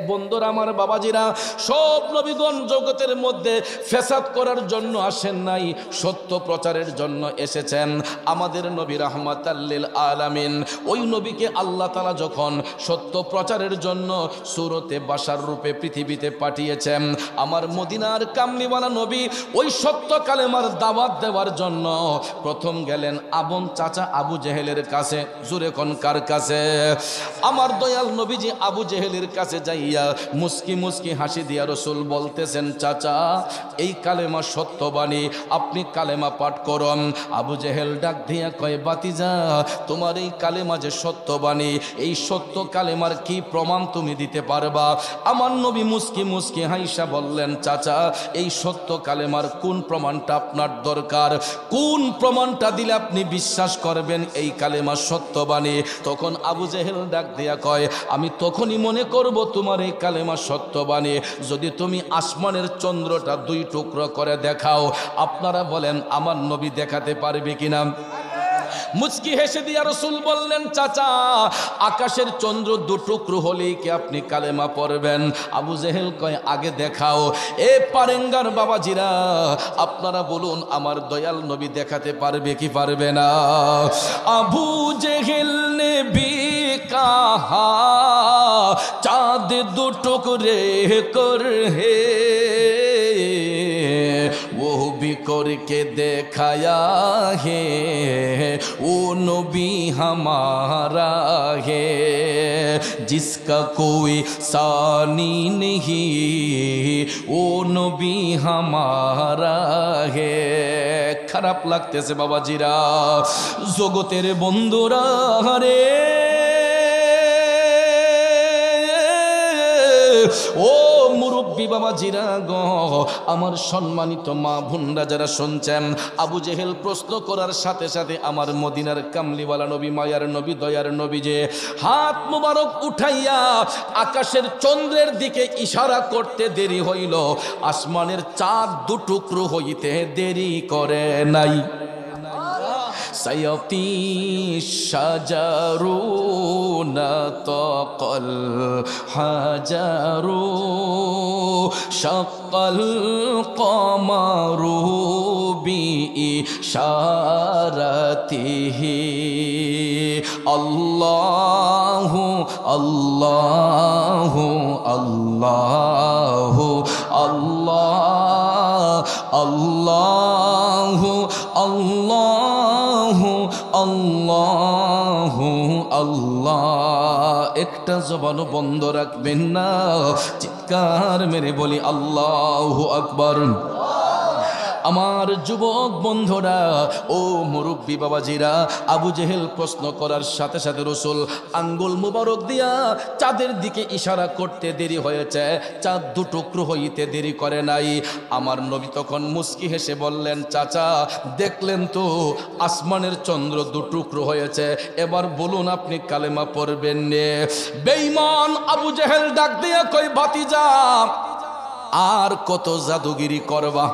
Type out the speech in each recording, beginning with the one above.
বন্ধুরা আমার, বাবাজিরা, সব নবীগণ জগতের মধ্যে ফেসাদ করার জন্য আসেন নাই, সত্য প্রচারের জন্য এসেছেন। আমাদের নবী রাহমাতাল লিল আলামিন, ওই নবীকে আল্লাহ তাআলা যখন সত্য প্রচারের জন্য সূরতে বাশার রূপে পৃথিবীতে পাঠিয়েছেন, আমার মদিনার কামলিওয়ালা নবী ওই সত্য কালেমার দাওয়াত দেওয়ার জন্য প্রথম গেলেন আপন চাচা আবু জেহেলের কাছে। জোরে কোন কার কাছে? আমার দয়াল নবীজি আবু জেহেলের কাছে যাইয়া মুস্কি মুস্কি হাসি দিয়া রসুল বলতেছেন, চাচা এই কালেমা সত্যবাণী, আপনি কালেমা পাঠ করুন। আবু জেহেল ডাক দিয়া কয়, বাতিজা তোমার এই কালেমা যে সত্যবাণী, এই সত্য কালেমার কি প্রমাণ তুমি দিতে পারবা? আমার নবী মুস্কি মুস্কি হাইসা বললেন, চাচা এই সত্য কালেমার কোন প্রমাণটা আপনার দরকার? কোন প্রমাণটা দিলে আপনি বিশ্বাস করবেন এই কালেমা সত্যবাণী? তখন আবু জেহেল ডাক দিয়া কয়, আমি তখনই মনে করব তোমার এই কালেমা সত্যবাণী যদি তুমি আসমানের চন্দ্রটা দুই টুকরো করে দেখাও। আপনারা বলেন আমার নবী দেখাতে পারবে কিনা? মুচকি হেসে দিয়া রসুল বললেন, চাচা আকাশের চন্দ্র দু টুকরো হলেই কি আপনি কালেমা পড়বেন? আবু জেহেল কয়, আগে দেখাও। এ পারেঙ্গার বাবাজিরা, আপনারা বলুন আমার দয়াল নবী দেখাতে পারবে কি পারবে না? আবু জেহেল নে ভি কাহা চাঁদ দু টুকরে कर है वो भी करके दिखाया है, वो नबी हमारा है जिसका कोई सानी नहीं, वो नबी हमारा है। খারাপ লাগতেছে বাবাজিরা, জগতের বন্ধুরা রে, ও মুরব্বী বাবাজিরা গো, আমার সম্মানিত মা বোনরা যারা শুনছেন, আবু জেহেল প্রশ্ন করার সাথে সাথে আমার মদিনার কামলিওয়ালা নবী, মায়ার নবী, দয়ার নবী যে হাত মুবারক উঠাইয়া আকাশের চন্দ্রের দিকে ইশারা করতে দেরি হইল, আসমানের চাঁদ দু টুকরো হইতে দেরি করে নাই। সায়াতি শাজারু নাতাকাল হাজারু শাক্কাল কমারু বিইশারাতিহি আল্লাহু আল্লাহু আল্লাহু আল্লাহ আল্লাহু আল্লাহু আল্লাহু আল্লাহ। একটা জবানও বন্ধ রাখবেন না, চিৎকার মেরে বলি আল্লাহু আকবার। আমার যুবক বন্ধুরা, ও মুরব্বী বাবাজিরা, আবু জেহেল প্রশ্ন করার সাথে সাথে রসুল আঙ্গুল মুবারক দিয়া চাঁদের দিকে ইশারা করতে দেরি হয়েছে, চাঁদ দু টুকরো হইতে দেরি করে নাই। আমার নবী তখন মুস্কি হেসে বললেন, চাচা দেখলেন তো আসমানের চন্দ্র দু টুকরো হয়েছে, এবার বলুন আপনি কালেমা পড়বেন নে? বেঈমান আবু জেহেল ডাক দিয়া কই, ভাতিজা আর কত জাদুগিরি করবা?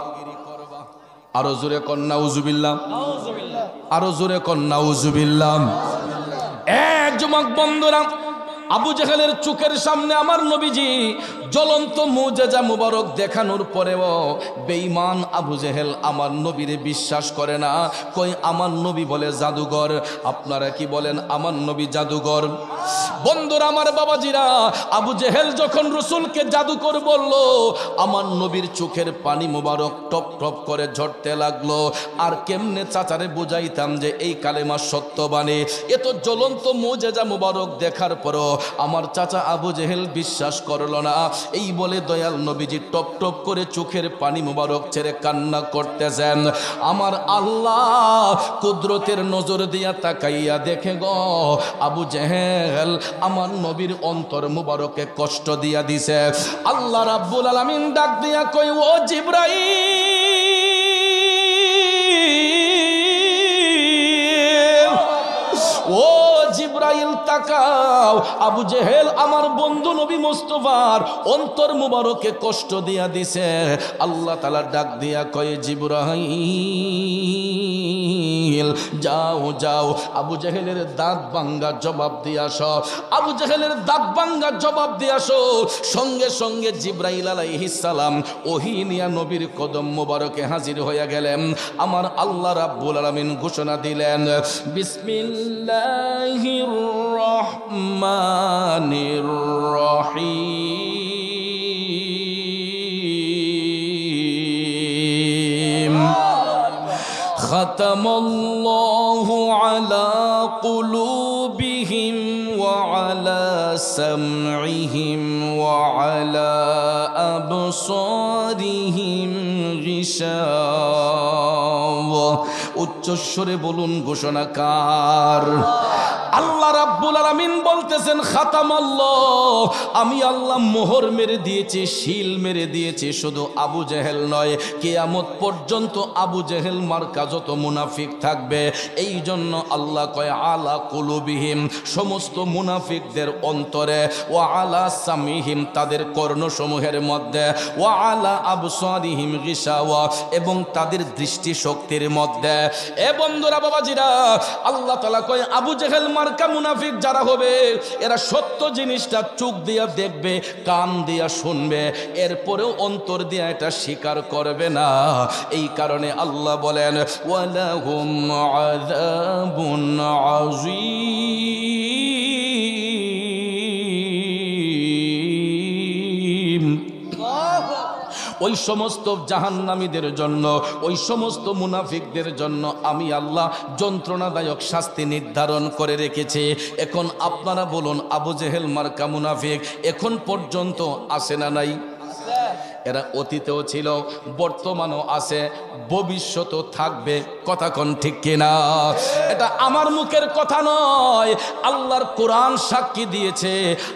আরো জোরে কন নাউজুবিল্লাহ, আরো জোরে কন নাউজুবিল্লাহ। এক যুবক বন্ধুরা, আবু জেহেলের চোখের সামনে আমার নবীজি জ্বলন্ত মুজেজা মুবারক দেখানোর পরেও বেঈমান আবু জেহেল আমার নবীরে বিশ্বাস করে না। কই আমার নবী বলে জাদুঘর, আপনারা কি বলেন আমার নবী জাদুঘর? বন্ধুরা আমার, বাবাজিরা, আবু জেহেল যখন রসুলকে জাদুকর বলল, আমার নবীর চোখের পানি মুবারক টপ টপ করে ঝরতে লাগলো। আর কেমনে চাচারে বুঝাইতাম যে এই কালেমা সত্যবাণী? এত জ্বলন্ত মুজেজা মুবারক দেখার পরও আমার চাচা আবু জেহেল বিশ্বাস করলো না। এই বলে দয়াল নবীজি টপ টপ করে চোখের পানি মুবারক ছেড়ে কান্না করতেছেন। আমার আল্লাহ কুদরতের নজর দিয়া তাকাইয়া দেখে গো, আবু জেহেল আমার নবীর অন্তর মুবারকে কষ্ট দিয়া দিছে। আল্লাহ রাব্বুল আলামিন ডাক দিয়া কই, ও জিবরাইল, ও জিবরাইল তাকাও, আবু জেহেল আমার বন্ধু নবী মুস্তাফার অন্তর মুবারকে কষ্ট দিয়া দিছে। আল্লাহ তাআলা ডাক দিয়া কয়, জিবরাইল যাও যাও আবু জেহেলের দাঁত ভাঙ্গা জবাব দিয়ে আসো, আবু জেহেলের দাঁত ভাঙ্গা জবাব দিয়ে আসো। সঙ্গে সঙ্গে জিবরাইল আলাইহিস সালাম ওহী নিয়া নবীর কদম মুবারকে হাজির হয়ে গেলেন। আমার আল্লাহ রাব্বুল আলামিন ঘোষণা দিলেন, বিসমিল্লাহির রহমানির রহিম। খাতামাল্লাহু আলা কুলুবিহিম ওয়া আলা সামইহিম ওয়া আলা আবসারিহিম গিশাওয়া। উচ্চস্বরে বলুন, ঘোষণা কার? আল্লাহ রাব্বুল আলামিন বলতেছেন, খাতামাল্লাহ, আমি আল্লাহ মোহর মেরে দিয়েছি, শিল মেরে দিয়েছি। শুধু আবু জেহেল নয়, কিয়ামত পর্যন্ত আবু জেহেল মার্কা যত মুনাফিক থাকবে, এই জন্য আল্লাহ কয় আলা কুলুবিহিম, সমস্ত মুনাফিকদের অন্তরে, ওয়া আলা সামিহিম, তাদের কর্ণসমূহের মধ্যে, ওয়া আলা আবসারিহিম গিশাওয়া, এবং তাদের দৃষ্টি শক্তির মধ্যে। এ বন্ধুরা, বাবাজিরা, আল্লাহ তাআলা কয় আবু জেহেল মার্কা মুনাফিক যারা হবে, এরা সত্য জিনিসটা চোখ দিয়া দেখবে, কান দিয়া শুনবে, এরপরেও অন্তর দিয়া এটা স্বীকার করবে না। এই কারণে আল্লাহ বলেন, ওয়ালাহুম আযাবুন আযীম। ওই সমস্ত জাহান্নামীদের জন্য, ওই সমস্ত মুনাফিকদের জন্য আমি আল্লাহ যন্ত্রণাদায়ক শাস্তি নির্ধারণ করে রেখেছি। এখন আপনারা বলুন, আবু জেহেল মার্কা মুনাফিক এখন পর্যন্ত আছে না নাই? এরা অতীতেও ছিল, বর্তমানও আছে, ভবিষ্যতেও থাকবে। কথা কোন ঠিক কিনা? এটা আমার মুখের কথা নয়, আল্লাহর কোরআন সাক্ষী দিয়েছে।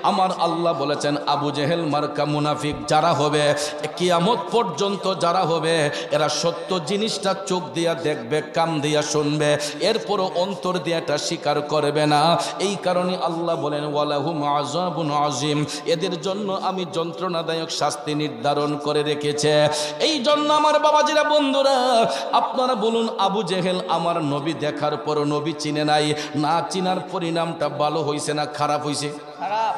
আমার আল্লাহ বলেছেন, আবু জেহেল মার্কা মুনাফিক যারা হবে, কিয়ামত পর্যন্ত যারা হবে, এরা সত্য জিনিসটা চোখ দিয়া দেখবে, কান দিয়া শুনবে, এরপরও অন্তর দিয়া এটা স্বীকার করবে না। এই কারণে আল্লাহ বলেন, ওয়ালাহুম আযাবুন আযীম, এদের জন্য আমি যন্ত্রণাদায়ক শাস্তি নির্ধারণ করে রেখেছে। এই জন্য আমার বাবাজিরা, বন্ধুরা, আপনারা বলুন, আবু জেহেল আমার নবী দেখার পর নবী চিনে নাই, না চিনার পরিণামটা ভালো হয়েছে না খারাপ হয়েছে? খারাপ।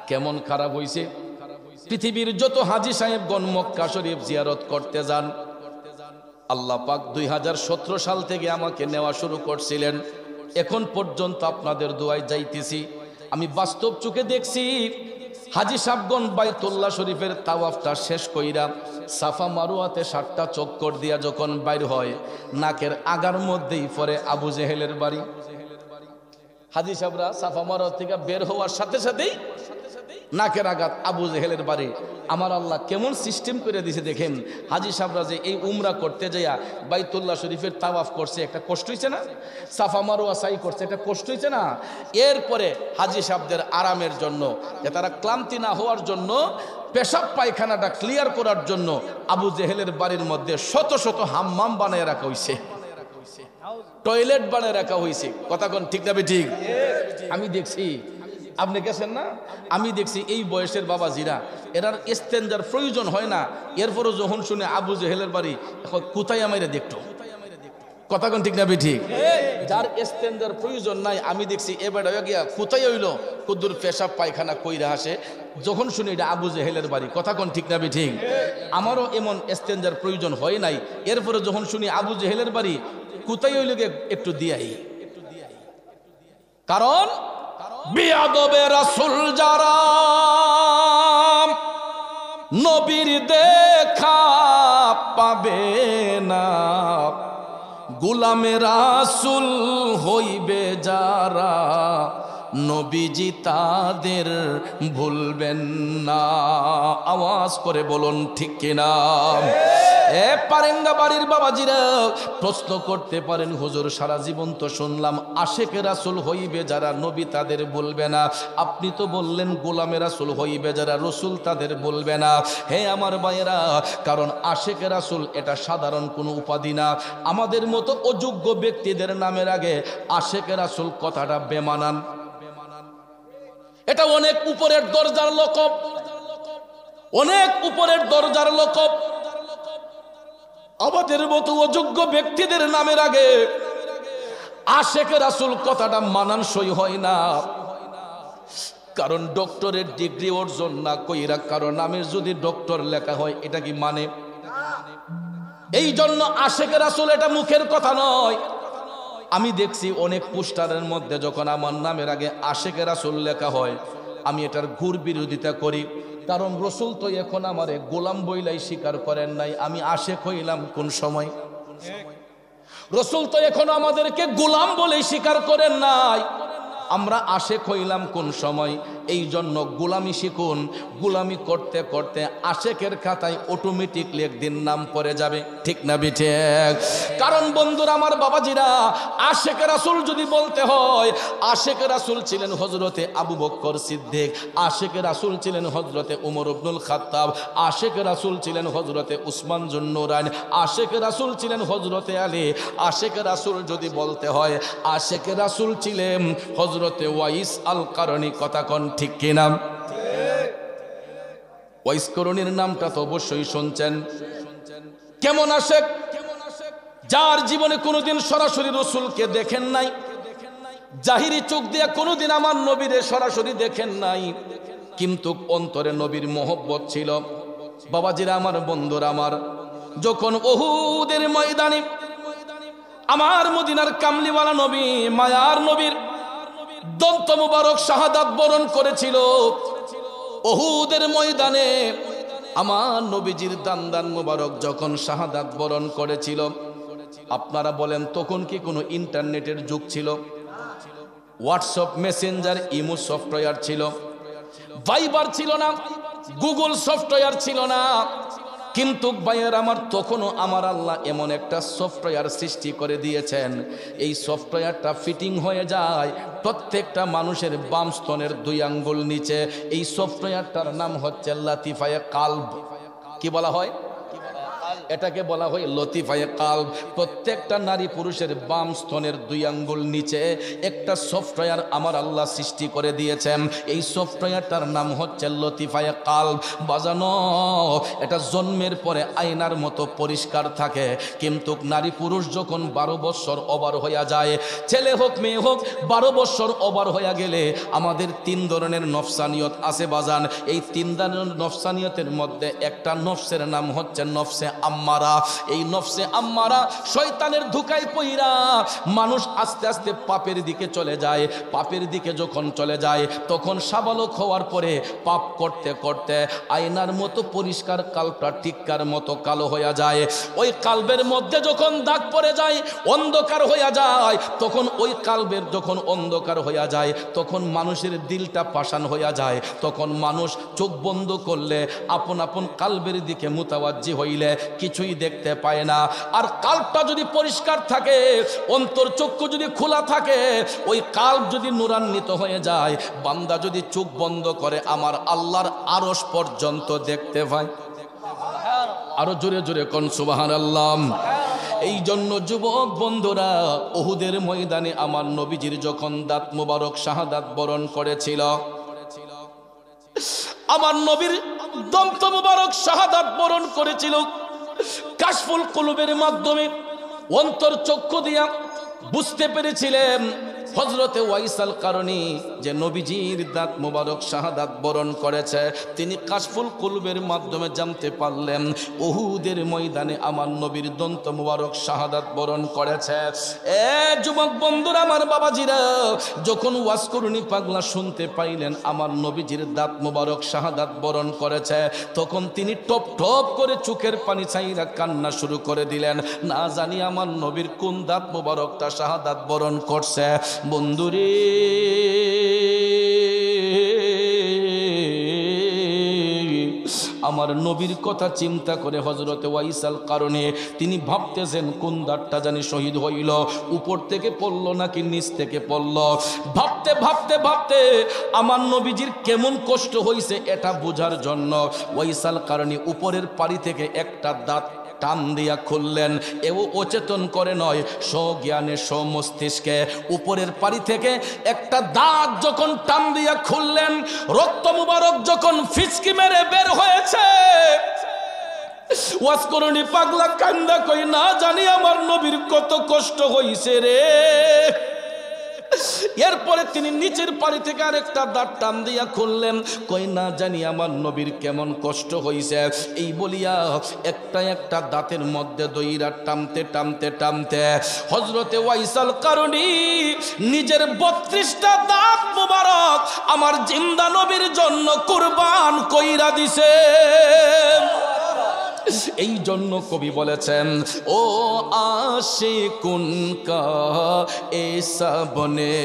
কেমন খারাপ হয়েছে? পৃথিবীর যত হাজী সাহেবগণ মক্কা শরীফ জিয়ারত করতে যান, আল্লাহ পাক 2017 সাল থেকে আমাকে নেওয়া শুরু করছিলেন, এখন পর্যন্ত আপনাদের দোয়ায় যাইতেছি। আমি বাস্তব চোখে দেখছি, হাজী সাহেবগণ বাইতুল্লাহ শরীফের তাওয়াফটা শেষ কইরা সাফা মারুয়াতে 7টা চক্কর দিয়া যখন বাইর হয়, নাকের আগার মধ্যেই পরে আবু জেহেলের বাড়ি। হাজী সাহেবরা সাফা মারুয়া থেকে বের হওয়ার সাথে সাথেই নাকের আঘাত আবু জেহেলের বাড়ি। আমার আল্লাহ কেমন সিস্টেম করে দিয়েছে দেখেন। হাজী সাহেবরা যে এই উমরা করতে যাইয়া বাইতুল্লাহ শরীফের তাওয়াফ করছে, একটা কষ্ট হয়েছে না? সাফা মারওয়া সাই করছে, একটা কষ্ট হয়েছে না? এরপরে হাজী সাহেবদের আরামের জন্য, যে তারা ক্লান্তি না হওয়ার জন্য, পেশাব পায়খানাটা ক্লিয়ার করার জন্য আবু জেহেলের বাড়ির মধ্যে শত শত হাম্মাম বানায় রাখা হয়েছে, টয়লেট বানায় রাখা হয়েছে। কথা কোন ঠিক না ঠিক? আমি দেখছি, আপনি গেছেন না? আমি দেখছি এই বয়সের বাবাজিরা, এরার ইস্তেঞ্জার প্রয়োজন হয় না, এরপরও যখন শুনে আবু জেহেলের বাড়ি, এখন কোথায় আমারে দেখতো। কথা কোন ঠিক না ঠিক? যার ইস্তেঞ্জার প্রয়োজন নাই, আমি দেখছি এবার গিয়া কোথায় হইল কুদ্দুর পেশাব পায়খানা কইরা আসে, যখন শুনি এটা আবু জেহেলের বাড়ি। কথা কোন ঠিক না ঠিক? আমারও এমন ইস্তেঞ্জার প্রয়োজন হয় নাই, এরপরে যখন শুনি আবু জেহেলের বাড়ি, কোথায় হইল একটু দিয়াই। কারণ বিয়াদবে রাসূল যারা, নবীর দেখা পাবে না, গোলামে রাসূল হইবে যারা, নবীজি তাদের ভুলবেন না। আওয়াজ করে বলুন ঠিক কিনা? এ পারেঙ্গা বাড়ির বাবাজিরা প্রশ্ন করতে পারেন, হুজুর সারা জীবন তো শুনলাম আশেকে রাসূল হইবে যারা, নবী তাদের বলবে না। আপনি তো বললেন গোলামে রাসূল হইবে যারা, রসুল তাদের বলবে না। হে আমার ভাইয়েরা, কারণ আশেকে রাসূল এটা সাধারণ কোনো উপাধি না। আমাদের মতো অযোগ্য ব্যক্তিদের নামের আগে আশেকে রাসূল কথাটা বেমানান। এটা অনেক উপরের দরজার লকব, অনেক উপরের দরজার লকব। আমাদের মতো অযোগ্য ব্যক্তিদের নামের আগে আশেক রাসূল কথাটা মানানসই হয় না। কারণ ডক্টরের ডিগ্রি অর্জন না কইরা কারণ নামে যদি ডক্টর লেখা হয় এটা কি মানে? এই জন্য আশেক রাসূল এটা মুখের কথা নয়। আমি দেখছি অনেক পোস্টারের মধ্যে যখন আমার নামের আগে আশেক রাসূল লেখা হয়, আমি এটার ঘুর বিরোধিতা করি। কারণ রসুল তো এখন আমারে গোলাম বইলাই স্বীকার করেন নাই, আমি আশেক হইলাম কোন সময়? রসুল তো এখন আমাদেরকে গোলাম বলেই স্বীকার করেন নাই, আমরা আশেক হইলাম কোন সময়? এই জন্য গোলামি শিখুন। গোলামি করতে করতে আশেকের খাতায় অটোমেটিকলি একদিন নাম পড়ে যাবে, ঠিক না বিঠিক? কারণ বন্ধুরা আমার, বাবাজিরা, আশেক রাসূল যদি বলতে হয়, আশেক রাসূল ছিলেন হযরতে আবু বকর সিদ্দিক, আশেক রাসূল ছিলেন হযরতে উমর ইবনুল খাত্তাব, আশেক রাসূল ছিলেন হযরতে উসমান যুন্নুরাইন, আশেক রাসূল ছিলেন হযরতে আলী, আশেক রাসূল যদি বলতে হয়, আশেক রাসূল ছিলেন হযরতে ওয়াইস আল কারনী। কথা কোন ঠিক কিনা? ওয়াইস করণীর নামটা তো অবশ্যই শুনছেন। কেমন আশেক? যার জীবনে কোনোদিন সরাসরি রসুলকে দেখেন নাই, জাহিরি চোখ দিয়ে কোনোদিন আমার নবীরে সরাসরি দেখেন নাই, কিন্তু অন্তরে নবীর মহব্বত ছিল। বাবাজিরা আমার, বন্ধুরা আমার, যখন উহুদের ময়দানে আমার মদিনার কামলিওয়ালা নবী, মায়ার নবীর দন্ত মুবারক শাহাদাত বরণ করেছিল, উহুদের ময়দানে আমার নবীজির দান মুবারক যখন শাহাদাত বরণ করেছিল, আপনারা বলেন তখন কি কোনো ইন্টারনেটের যুগ ছিল? হোয়াটসঅ্যাপ, মেসেঞ্জার, ইমো সফটওয়্যার ছিল, ভাইবার ছিল না, গুগল সফটওয়্যার ছিল না। কিন্তু ভাইয়ের আমার, তখনও আমার আল্লাহ এমন একটা সফটওয়্যার সৃষ্টি করে দিয়েছেন, এই সফটওয়্যারটা ফিটিং হয়ে যায় প্রত্যেকটা মানুষের বাম স্তনের 2 আঙ্গুল নিচে। এই সফটওয়্যারটার নাম হচ্ছে লাতিফায়ে কালব। কি বলা হয়? এটাকে বলা হয় লতিফায়ে কালব। প্রত্যেকটা নারী পুরুষের বাম স্তনের 2 আঙ্গুল নিচে একটা সফটওয়্যার আমার আল্লাহ সৃষ্টি করে দিয়েছেন। এই সফটওয়্যারটার নাম হচ্ছে লতিফায়ে কালব। বাজানো, এটা জন্মের পরে আয়নার মতো পরিষ্কার থাকে, কিন্তু নারী পুরুষ যখন 12 বছর ওভার হইয়া যায়, ছেলে হোক মেয়ে হোক, 12 বছর ওভার হইয়া গেলে আমাদের 3 ধরনের নফসানিয়ত আছে বাজান। এই 3 ধরনের নফসানিয়তের মধ্যে একটা নফসের নাম হচ্ছে নফসে আম্মারা। এই নফসে আম্মারা শয়তানের ধোঁকায় পইরা মানুষ আস্তে আস্তে পাপের দিকে চলে যায়। পাপের দিকে যখন চলে যায়, তখন সাবালক হওয়ার পরে পাপ করতে করতে আয়নার মতো পরিষ্কার কালটা টিক্কার মতো কালো হয়ে যায়। ওই কালবের মধ্যে যখন দাগ পড়ে যায়, অন্ধকার হয়ে যায়, তখন ওই কালবের যখন অন্ধকার হয়ে যায়, তখন মানুষের দিলটা পাষাণ হয়ে যায়। তখন মানুষ চোখ বন্ধ করলে আপন আপন কালবের দিকে মুতাওয়াজ্জি হইলে কিছুই দেখতে পায় না। আর কালবটা যদি পরিষ্কার থাকে, অন্তর চক্ষু যদি খোলা থাকে, ওই কালব যদি নূরান্বিত হয়ে যায়, বান্দা যদি চোখ বন্ধ করে আমার আল্লাহর আরশ পর্যন্ত দেখতে পায়। আরো জোরে জোরে কোন সুবহানাল্লাহ। এই জন্য যুবক বন্ধুরা, উহুদের ময়দানে আমার নবীজির যখন দাঁত মুবারক শাহাদাত বরণ করেছিল, আমার নবীর দন্ত মুবারক শাহাদাত বরণ করেছিল কাশফুল কুলুবের মাধ্যমে। অন্তর চক্ষু দিয়া বুঝতে পেরেছিলেন হযরতে ওয়াইস আল কারনী যে নবীজির দাঁত মুবারক শাহাদাত বরণ করেছে। তিনি কাশফুল কুলুবের মাধ্যমে জানতে পারলেন উহুদের ময়দানে আমার নবীর দন্ত মুবারক শাহাদাত বরণ করেছে। এ যুবক বন্ধুরা আমার, বাবাজিরা, যখন ওয়াজ করুনি পাগলা শুনতে পাইলেন আমার নবীজির দাঁত মুবারক শাহাদাত বরণ করেছে, তখন তিনি টপ টপ করে চোখের পানি ছাইরা কান্না শুরু করে দিলেন। না জানি আমার নবীর কোন দাঁত মুবারকটা শাহাদাত বরণ করছে। বন্ধুরে, আমার নবীর কথা চিন্তা করে হযরতে ওয়াইস আল কারনী তিনি ভাবতেছেন কোন দাঁতটা জানি শহীদ হইল, উপর থেকে পড়ল নাকি নিচ থেকে পড়ল। ভাবতে ভাবতে ভাবতে আমার নবীজির কেমন কষ্ট হয়েছে এটা বোঝার জন্য ওয়াইস আল কারনী উপরের পাড়ি থেকে একটা দাঁত টান দিয়া খুললেন। এও অচেতন করে নয়, স্বজ্ঞানে স্বমস্তিষ্কে উপরের পারি থেকে একটা দাঁত যখন টান দিয়া খুললেন, রক্ত মুবারক যখন ফিচকি মেরে বের হয়েছে, ওয়াজ করনি পাগলা কান্দা কই না জানি আমার নবীর কত কষ্ট হইছে রে। এরপরে তিনি নিচের পানি থেকে আরেকটা দাঁত টান দিয়া খুললেন, কই না জানি আমার নবীর কেমন কষ্ট হইছে। এই বলিয়া একটা একটা দাঁতের মধ্যে দইরা টানতে টানতে টানতে হযরতে ওয়াইসাল কারণী নিজের 32টা দাঁত মুবারক আমার জিন্দা নবীর জন্য কুরবান কইরা দিছে। এই জন্য কবি বলেছেন, ও আশিকুন কা এসা বনে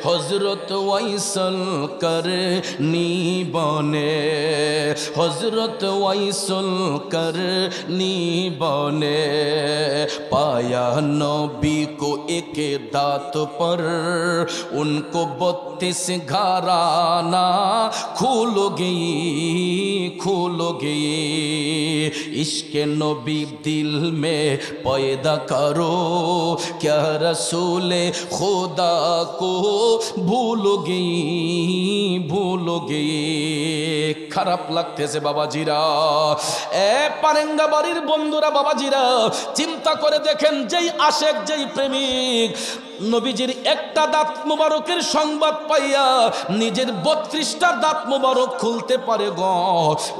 হযরত ওয়াইসল করনি বনে, হযরত ওয়াইসল করনি বনে, पाया नबी को एक दात पर उनको 32 घराना खुल गई इश्क नबी दिल में पैदा करो क्या रसूल खुदा को भूल गई। খারাপ লাগতেছে বাবাজিরা, এ পারেঙ্গা বাড়ির বন্ধুরা, বাবাজিরা চিন্তা করে দেখেন, যেই আশেক যেই প্রেমিক নবীজির একটা দাঁত মুবারকের সংবাদ পাইয়া নিজের 32টা দাঁত মুবারক খুলতে পারে গো,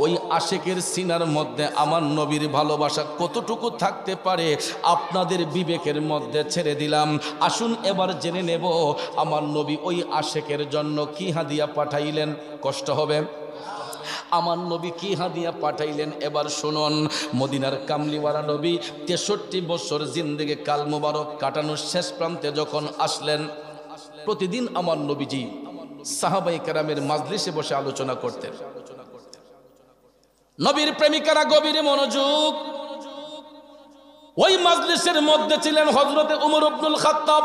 ওই আশেকের সিনার মধ্যে আমার নবীর ভালোবাসা কতটুকু থাকতে পারে আপনাদের বিবেকের মধ্যে ছেড়ে দিলাম। আসুন এবার জেনে নেব আমার নবী ওই আশেকের জন্য কি হাদিয়া পাঠাইলেন। কষ্ট হবে, আমার নবী কি হাদিয়া পাঠাইলেন এবার শুনুন। মদিনার কামলিওয়ালা নবী 63 বছর জিন্দেগি কাল মুবারক কাটানোর শেষ প্রান্তে যখন আসলেন, প্রতিদিন আমার নবীজি সাহাবায়ে কেরামের মাজলিসে বসে আলোচনা করতেন। নবীর প্রেমিকারা গভীর মনোযোগ। ওই মাজলিসের মধ্যে ছিলেন হযরতে উমর ইবনুল খাত্তাব,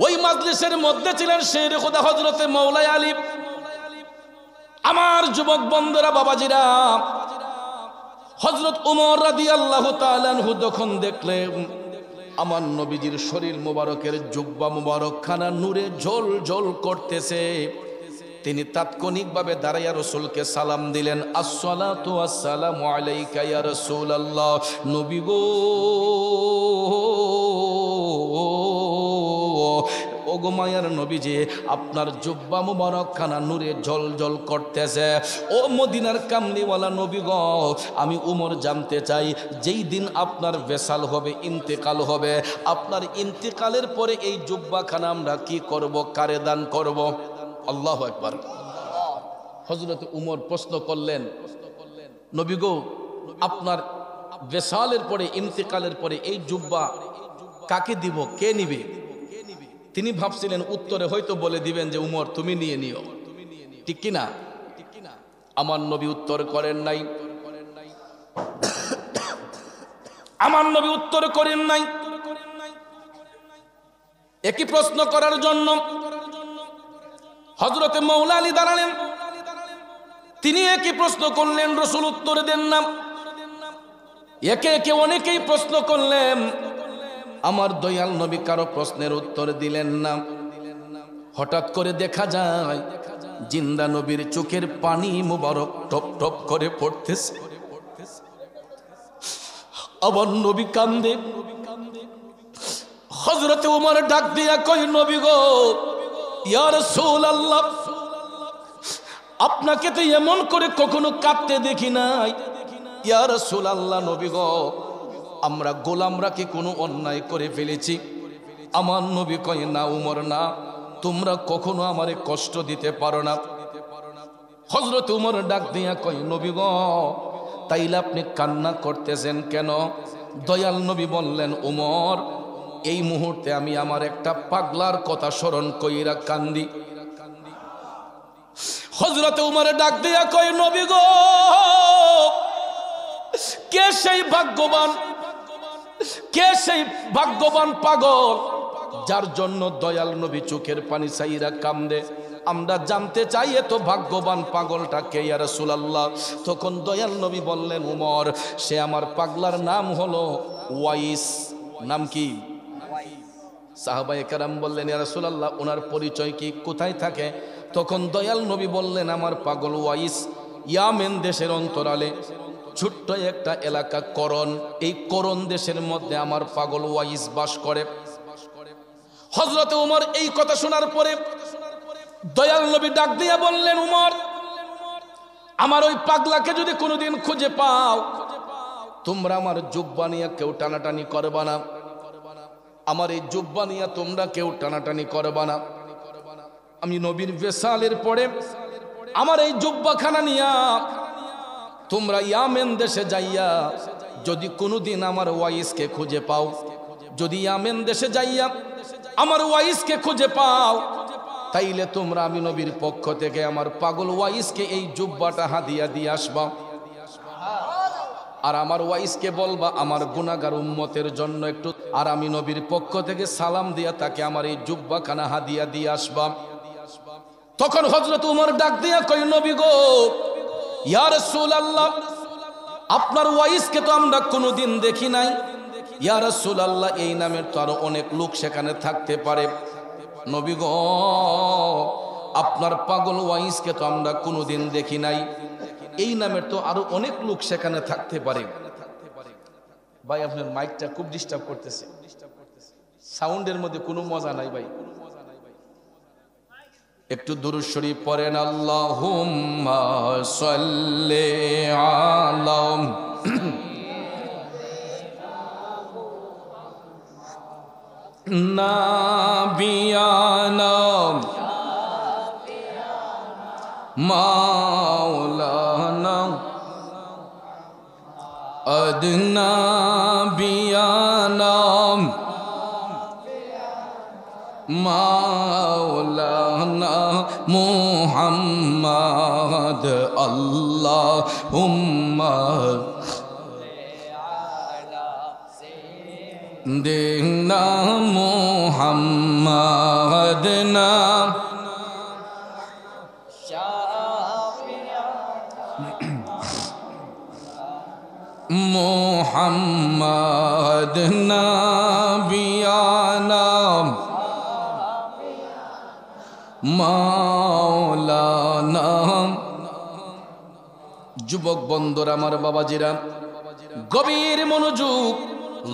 ওই মাজলিসের মধ্যে ছিলেন শের খুদা হযরতে মওলাই আলী। আমার যুবক বন্ধুরা, বাবাজিরা, হযরত উমর রাদিয়াল্লাহু তাআলা আনহু যখন দেখলেন আমার নবীজির শরীর মুবারকের জুব্বা মুবারক খানা নূরে ঝলঝল করতেছে, তিনি তাৎক্ষণিকভাবে দাঁড়াইয়া রাসূলকে সালাম দিলেন, আসসালাতু ওয়াসসালামু আলাইকা ইয়া রাসূলুল্লাহ। নবী গো, ওগো মায়ার নবীজি, আপনার জুব্বা মুবারক খানা নূরে ঝলঝল করতেছে। ও মদিনার কামলিওয়ালা নবী গো, আমি উমর জানতে চাই, যেই দিন আপনার বেসাল হবে, ইন্তেকাল হবে, আপনার ইন্তেকালের পরে এই জুব্বা খানা আমরা কি করব, কারে দান করব? আল্লাহু আকবার। হযরত উমর প্রশ্ন করলেন, নবী গো, আপনার বেসালের পরে, ইন্তেকালের পরে এই জুব্বা কাকে দিব, কে নিবে? তিনি ভাবছিলেন উত্তরে হয়তো বলে দিবেন যে উমর তুমি নিয়ে নিও, ঠিক কিনা? আমার নবী উত্তর করেন নাই, আমার নবী উত্তর করেন নাই। একই প্রশ্ন করার জন্য হযরতে মওলা আলী দাঁড়ালেন, তিনি একই প্রশ্ন করলেন, রাসূল উত্তর দেন না। একে একে অনেকেই প্রশ্ন করলেন, আমার দয়াল নবী কারো প্রশ্নের উত্তর দিলেন না। হঠাৎ করে দেখা যায় জিন্দা নবীর চোখের পানি মুবারক টপ টপ করে পড়তেছে। আবার নবী কান্দে। হযরতে ওমর ডাক দিয়া কই, নবী গো, ইয়া রাসূলুল্লাহ, আপনাকে তো এমন করে কখনো কাঁদতে দেখি নাই। ইয়া রাসূলুল্লাহ, নবী গো, আমরা গোলামরা কি কোনো অন্যায় করে ফেলেছি? আমার নবী কয়, না উমর না, তোমরা কখনো আমারে কষ্ট দিতে পারো না। হযরত উমর ডাক দিয়া কয়, নবী গো, তাইলে আপনি কান্না করতেছেন কেন? দয়াল নবী বললেন, উমর, এই মুহূর্তে আমি আমার একটা পাগলার কথা স্মরণ কইরা কান্দি। হযরত উমর ডাক দিয়া কয়, নবী গো, কে সেই ভাগ্যবান, কে সেই ভাগ্যবান পাগল যার জন্য দয়াল নবী চোখের পানি চাইরা কান্দে? আমরা জানতে চাই এত ভাগ্যবান পাগলটা কে ইয়া রাসূলুল্লাহ। তখন দয়াল নবী বললেন, উমর, সে আমার পাগলার নাম হলো ওয়াইস। নাম কি? সাহাবায়ে কেরাম বললেন, ইয়া রাসূলুল্লাহ, ওনার পরিচয় কি, কোথায় থাকে? তখন দয়াল নবী বললেন, আমার পাগল ওয়াইস ইয়ামেন দেশের অন্তরালে ছোট্ট একটা এলাকা করন, এই করন দেশের মধ্যে আমার পাগল ওয়াইস বাস করে। হযরত উমর এই কথা শোনার পরে দয়াল নবী ডাক দিয়া বললেন, উমর, আমার ওই পাগলাকে যদি কোনোদিন খুঁজে পাও, তোমরা আমার জুব্বা নিয়ে কেউ টানাটানি করবা না, আমার এই জুব্বা নিয়ে তোমরা কেউ টানাটানি করবা না। আমি নবীর বেসালের পরে আমার এই জুব্বাখানা নিয়া তোমরা ইয়ামেন দেশে যাইয়া যদি কোনোদিন আমার ওয়াইসকে খুঁজে পাও, যদি ইয়ামেন দেশে যাইয়া আমার ওয়াইসকে খুঁজে পাও, তাইলে তোমরা আমি নবীর পক্ষ থেকে আমার পাগল ওয়াইসকে এই জুব্বাটা হাদিয়া দিয়ে আসবা। আর আমার ওয়াইসকে বলবা আমার গুনাহগার উম্মতের জন্য একটু, আর আমি নবীর পক্ষ থেকে সালাম দিয়া তাকে আমার এই জুব্বাখানা হাদিয়া দিয়ে আসবা। তখন হযরত উমর ডাক দিয়া কই, নবী গো, ইয়া রাসূলুল্লাহ, আপনার ওয়াইসকে তো আমরা কোনোদিন দেখি নাই। ইয়া রাসূলুল্লাহ, এই নামের তো আরো অনেক লোক সেখানে থাকতে পারে। নবী গো, আপনার পাগল ওয়াইসকে তো আমরা কোনোদিন দেখি নাই, এই নামের তো আরো অনেক লোক সেখানে থাকতে পারে। ভাই আপনার মাইকটা খুব ডিস্টার্ব করতেছে, সাউন্ডের মধ্যে কোনো মজা নাই ভাই। একটু দুরূদ শরীফ পড়েন, আল্লাহুম্মা সাল্লি আলা নাবিয়ানা মাওলানা আদনাবিয়ানা মাওলানা মুহাম্মদ আল্লাহুম্মা দেনা মুহাম্মদ না মুহাম্মদ নাবিয়ানা মাওলানা। যুবক বন্ধুরা, আমার বাবাজিরা, গভীর মনোযোগ,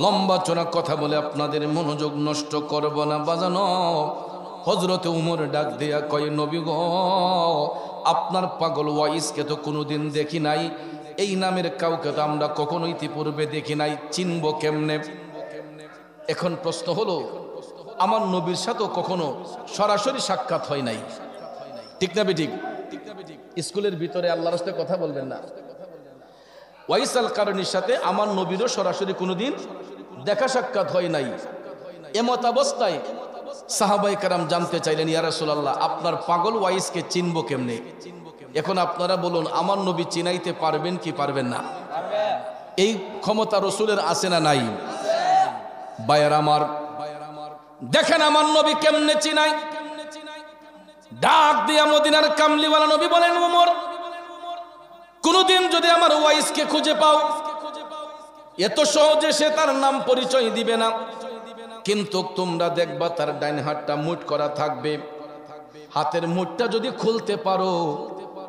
লম্বা চড়া কথা বলে আপনাদের মনোযোগ নষ্ট করব না বাজানো। হযরতে উমর ডাক দিয়া কয়, নবী গো, আপনার পাগল ওয়াইসকে তো কোনোদিন দেখি নাই, এই নামের কাউকে তো আমরা কখনো ইতিপূর্বে দেখি নাই, চিনব কেমনে? এখন প্রশ্ন হলো, আমার নবীর সাথেও কখনো সরাসরি সাক্ষাৎ হয় নাই, ঠিক না বেঠিক? স্কুলের ভিতরে আল্লাহর রাস্তায় কথা বলবেন না। ওয়াইস আল কারনীর সাথে আমার নবীরও সরাসরি কোনোদিন দেখা সাক্ষাৎ হয় নাই। এমত অবস্থায় সাহাবায়ে কেরাম জানতে চাইলেন, ইয়া রাসূলুল্লাহ, আপনার পাগল ওয়াইসকে চিনব কেমনে? এখন আপনারা বলুন, আমার নবী চিনাইতে পারবেন কি পারবেন না? এই ক্ষমতা রসুলের আছে না নাই? বায়ার আমার, দেখেন আমার নবী কেমনে চিনাই। ডাক দিয়া মদিনার কামলিওয়ালা নবী বলেন, উমর, কোনদিন যদি আমার ওয়াইসকে খুঁজে পাও, এত সহজে সে তার নাম পরিচয় দিবে না, কিন্তু তোমরা দেখবা তার ডাইন হাতটা মুঠ করা থাকবে। হাতের মুঠটা যদি খুলতে পারো,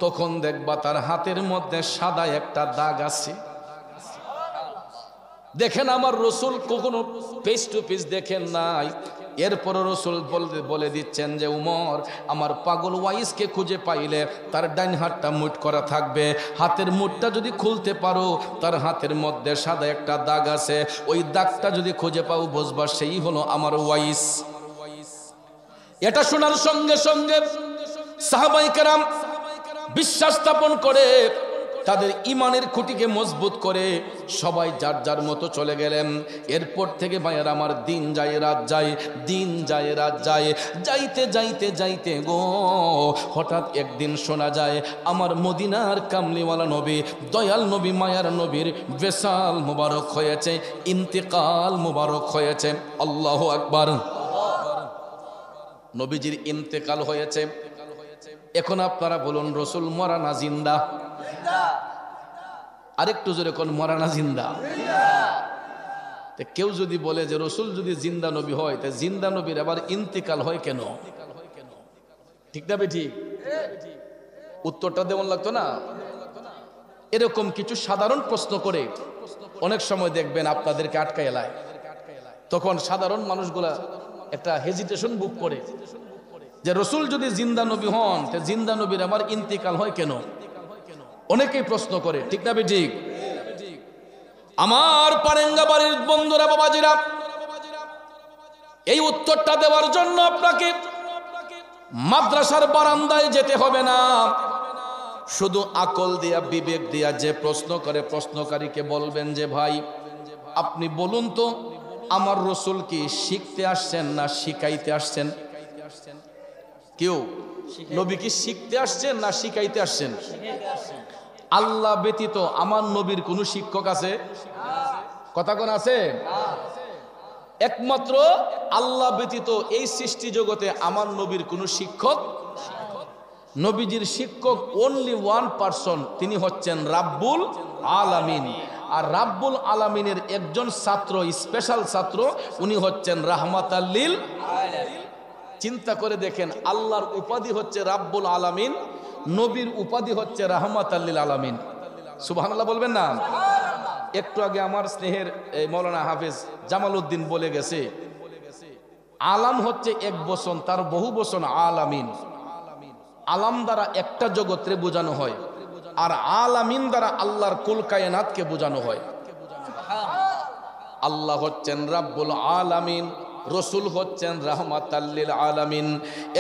তখন দেখবা তার হাতের মধ্যে সাদা একটা দাগ আছে। দেখেন আমার রসুল কখনো ফেস টু ফেস দেখেন নাই, এরপরও রসুল বলে দিচ্ছেন যে, উমর, আমার পাগল ওয়াইসকে খুঁজে পাইলে তার ডাইন হাতটা মুঠ করা থাকবে, হাতের মুঠটা যদি খুলতে পারো, তার হাতের মধ্যে সাদা একটা দাগ আছে, ওই দাগটা যদি খুঁজে পাও, বুঝবা সেই হলো আমার ওয়াইস। এটা শোনার সঙ্গে সঙ্গে সাহাবায়ে কেরাম বিশ্বাস স্থাপন করে, তাদের ইমানের খুঁটিকে মজবুত করে সবাই যার যার মতো চলে গেলেন। এরপর থেকে ভাইয়ার আমার দিন যায় রাত যায়, দিন যায় রাত যায়, যাইতে যাইতে যাইতে গো, হঠাৎ একদিন শোনা যায় আমার মদিনার কামলিওয়ালা নবী, দয়াল নবী, মায়ার নবীর বেসাল মুবারক হয়েছে, ইন্তেকাল মুবারক হয়েছে। আল্লাহু আকবার। নবীজির ইন্তেকাল হয়েছে। এখন আপনারা বলুন রসুল মরা না জিন্দা? আরেকটু জোরে কোন মরা না জিন্দা? কেউ যদি বলে যে রসুল যদি জিন্দা নবী হয় তা জিন্দা নবীর আবার ইন্তেকাল হয় কেন? ঠিক না বেঠিক? উত্তরটা দেওয়ান লাগতো না? এরকম কিছু সাধারণ প্রশ্ন করে অনেক সময় দেখবেন আপনাদেরকে আটকায় এলায়, তখন সাধারণ মানুষগুলা একটা হেজিটেশন বুক করে যে রসুল যদি জিন্দা নবী হন তা জিন্দা নবীর আবার ইন্তেকাল হয় কেন? অনেকেই প্রশ্ন করে, ঠিক না বেঠিক? আমার পারেঙ্গা বাড়ির বন্ধুরা, বাবাজিরা, এই উত্তরটা দেওয়ার জন্য আপনাকে মাদ্রাসার বারান্দায় যেতে হবে না। শুধু আকল দিয়া, বিবেক দিয়া যে প্রশ্ন করে প্রশ্নকারীকে বলবেন যে ভাই আপনি বলুন তো আমার রসুল কি শিখতে আসছেন না শিখাইতে আসছেন? কেউ নবী কি শিখতে আসছেন না শিখাইতে আসছেন? আল্লাহ ব্যতীত আমার নবীর কোন শিক্ষক আছে? কথা কোন আছে? একমাত্র আল্লাহ ব্যতীত এই সৃষ্টি জগতে আমার নবীর কোন শিক্ষক, নবীজির শিক্ষক অনলি ওয়ান পারসন, তিনি হচ্ছেন রাব্বুল আলামিন। আর রাব্বুল আলামিনের একজন ছাত্র, স্পেশাল ছাত্র, উনি হচ্ছেন রাহমাতাল লিল আলামিন। চিন্তা করে দেখেন, আল্লাহর উপাধি হচ্ছে রাব্বুল আলামিন, নবীর উপাধি হচ্ছে রাহমাতাল লিল আলামিন। সুবহানাল্লাহ বলবেন না? একটু আগে আমার স্নেহের মৌলানা হাফেজ জামাল উদ্দিন বলে গেছে, আলাম হচ্ছে এক বচন, তার বহু বচন আলামিন। আলাম দ্বারা একটা জগৎরে বোঝানো হয়, আর আলামিন দ্বারা আল্লাহর কুল কায়নাতকে বোঝানো হয়। আল্লাহ হচ্ছেন রাব্বুল আলামিন, রসুল হচ্ছেন রাহমাতাল লিল আলামিন।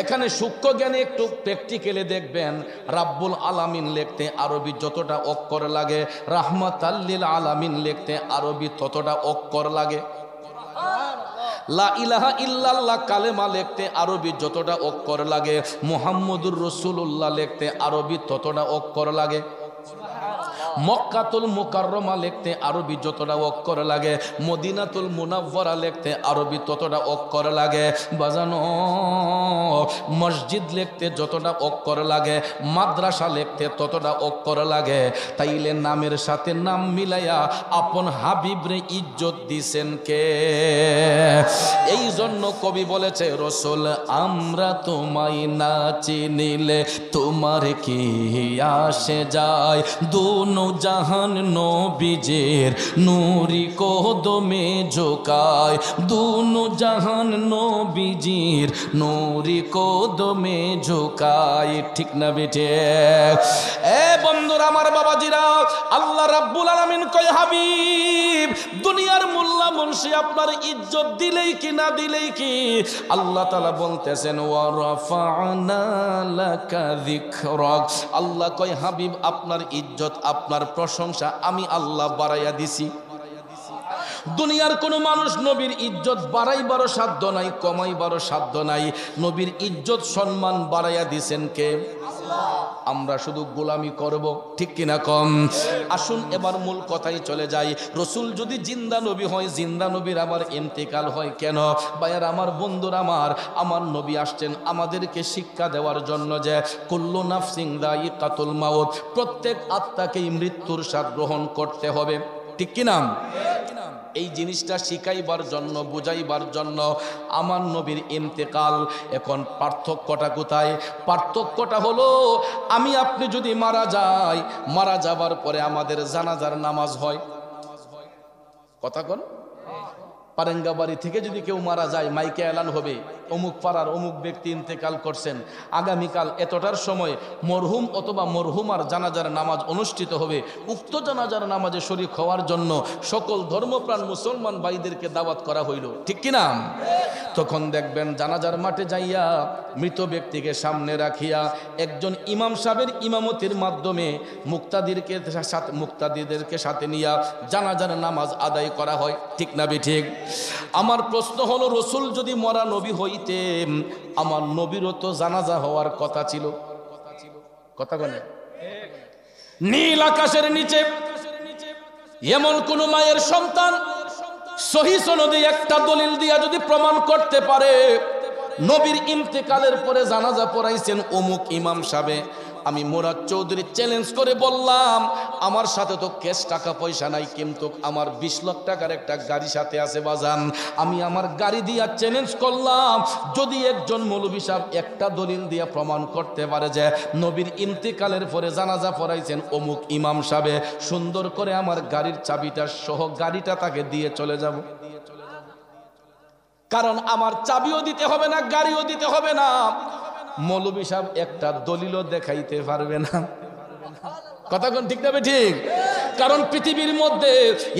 এখানে সূক্ষ্ম জ্ঞানে একটু প্র্যাকটিক্যালি দেখবেন, রাব্বুল আলামিন লিখতে আরবি যতটা অক্ষর লাগে, রাহমাতাল লিল আলামিন লিখতে আরবি ততটা অক্ষর লাগে। লা ইলাহা ইল্লাল্লাহ কালেমা লিখতে আরবি যতটা অক্ষর লাগে, মুহাম্মদুর রাসূলুল্লাহ লিখতে আরবি ততটা অক্ষর লাগে। মক্কাতুল মুকাররমা লিখতে আরবি যতটা অক্ষর লাগে, মদিনাতুল মুনাওয়ারা লিখতে আরবি ততটা অক্ষর লাগে। বাজানো মসজিদ লিখতে যতটা অক্ষর লাগে, মাদ্রাসা লিখতে ততটা অক্ষর লাগে। তাইলে নামের সাথে নাম মিলাইয়া আপন হাবিবরে ইজ্জত দিছেন কে? এই জন্য কবি বলেছে, রসুল আমরা তোমায় না চিনিলে তোমার কি আসে যায়, দোনো জাহান নবীজের নূরি কদমে ঝোকায়, দোনো জাহান নবীজির নূরি কদমে ঝোকায়। ঠিক না বেটে? এ বন্ধুরা আমার, বাবাজিরা, আল্লাহ রাব্বুল আলামিন কয় হাবিব দুনিয়ার মোল্লা মুন্সি আপনার ইজ্জত দিলেই কি না দিলেই কি, আল্লাহ তাআলা বলতেছেন ওয়া রাফা'না লাকা যিকরাক। আল্লাহ কয় হাবিব আপনার ইজ্জত, আপনার প্রশংসা আমি আল্লাহ বাড়াইয়া দিছি। দুনিয়ার কোন মানুষ নবীর ইজ্জত বাড়াইবারও সাধ্য নাই, কমাইবারও সাধ্য নাই। নবীর ইজ্জত সম্মান বাড়াইয়া দিছেন কে? আমরা শুধু গোলামি করব, ঠিক কিনা কম? আসুন এবার মূল কথাই চলে যাই। রসুল যদি জিন্দা নবী হয়, জিন্দা নবীর আবার ইন্তেকাল হয় কেন? ভাইয়ার আমার, বন্ধুরা আমার নবী আসছেন আমাদেরকে শিক্ষা দেওয়ার জন্য যে কুল্লু নাফসিন যায়িকাতুল মাউত, প্রত্যেক আত্মাকেই মৃত্যুর স্বাদ গ্রহণ করতে হবে, ঠিক কিনা? এই জিনিসটা শিখাইবার জন্য, বুঝাইবার জন্য আমার নবীর ইন্তেকাল। এখন পার্থক্যটা কোথায়? পার্থক্যটা হলো, আমি আপনি যদি মারা যাই, মারা যাবার পরে আমাদের জানাজার নামাজ হয়। কথা কোন? পারেঙ্গাবাড়ি থেকে যদি কেউ মারা যায়, মাইকে এলান হবে অমুক পাড়ার অমুক ব্যক্তি ইন্তেকাল করছেন, আগামীকাল এতটার সময় মরহুম অথবা মরহুমার জানাজার নামাজ অনুষ্ঠিত হবে। উক্ত জানাজার নামাজে শরীক হওয়ার জন্য সকল ধর্মপ্রাণ মুসলমান ভাইদেরকে দাওয়াত করা হইল, ঠিক কিনা? তখন দেখবেন জানাজার মাঠে যাইয়া মৃত ব্যক্তিকে সামনে রাখিয়া একজন ইমাম সাহেবের ইমামতির মাধ্যমে মুক্তাদিদেরকে সাথে নিয়া জানাজার নামাজ আদায় করা হয়, ঠিক না বেঠিক? আমার প্রশ্ন হলো, রসুল যদি মরা নবী হইতেন, আমার নবীরও তো জানাজা হওয়ার কথা ছিল। কথা বলে, নীল আকাশের নিচে এমন কোন মায়ের সন্তান সহিহ সনদে একটা দলিল দিয়া যদি প্রমাণ করতে পারে নবীর ইন্তেকালের পরে জানাজা পড়াইছেন অমুক ইমাম সাহেব। আমি মুরাদ চৌধুরী চ্যালেঞ্জ করে বললাম, আমার সাথে তো ক্যাশ টাকা পয়সা নাই, কিন্তু আমার 20 লাখ টাকার একটা গাড়ি সাথে আছে বাজান। আমি আমার গাড়ি দিয়া চ্যালেঞ্জ করলাম, যদি একজন মৌলভী সাহেব একটা দলিল দিয়া প্রমাণ করতে পারে যে নবীর ইন্তেকালের পরে জানাজা পড়াইছেন অমুক ইমাম সাহেব, সুন্দর করে আমার গাড়ির চাবিটা সহ গাড়িটা তাকে দিয়ে চলে যাব। কারণ আমার চাবিও দিতে হবে না, গাড়িও দিতে হবে না, মৌলভী সাহেব একটা দলিলও দেখাইতে পারবে না। কথা কোন ঠিক না ঠিক? কারণ পৃথিবীর মধ্যে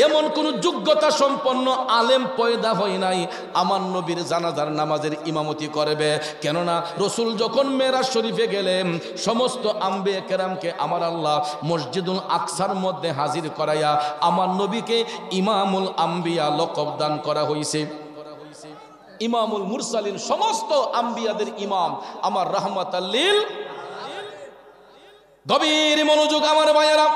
এমন কোন যোগ্যতা সম্পন্ন আলেম পয়দা হয় নাই আমার নবীর জানাজার নামাজের ইমামতি করবে। কেননা রসুল যখন মেরাজ শরীফে গেলেন, সমস্ত আম্বিয়া কেরামকে আমার আল্লাহ মসজিদুল আকসার মধ্যে হাজির করাইয়া আমার নবীকে ইমামুল আম্বিয়া লকব দান করা হয়েছে। ইমামুল মুরসালিন, সমস্ত আম্বিয়াদের ইমাম, আমার রাহমাতাল লিল। গভীর মনোযোগ আমার ভাইয়েরা,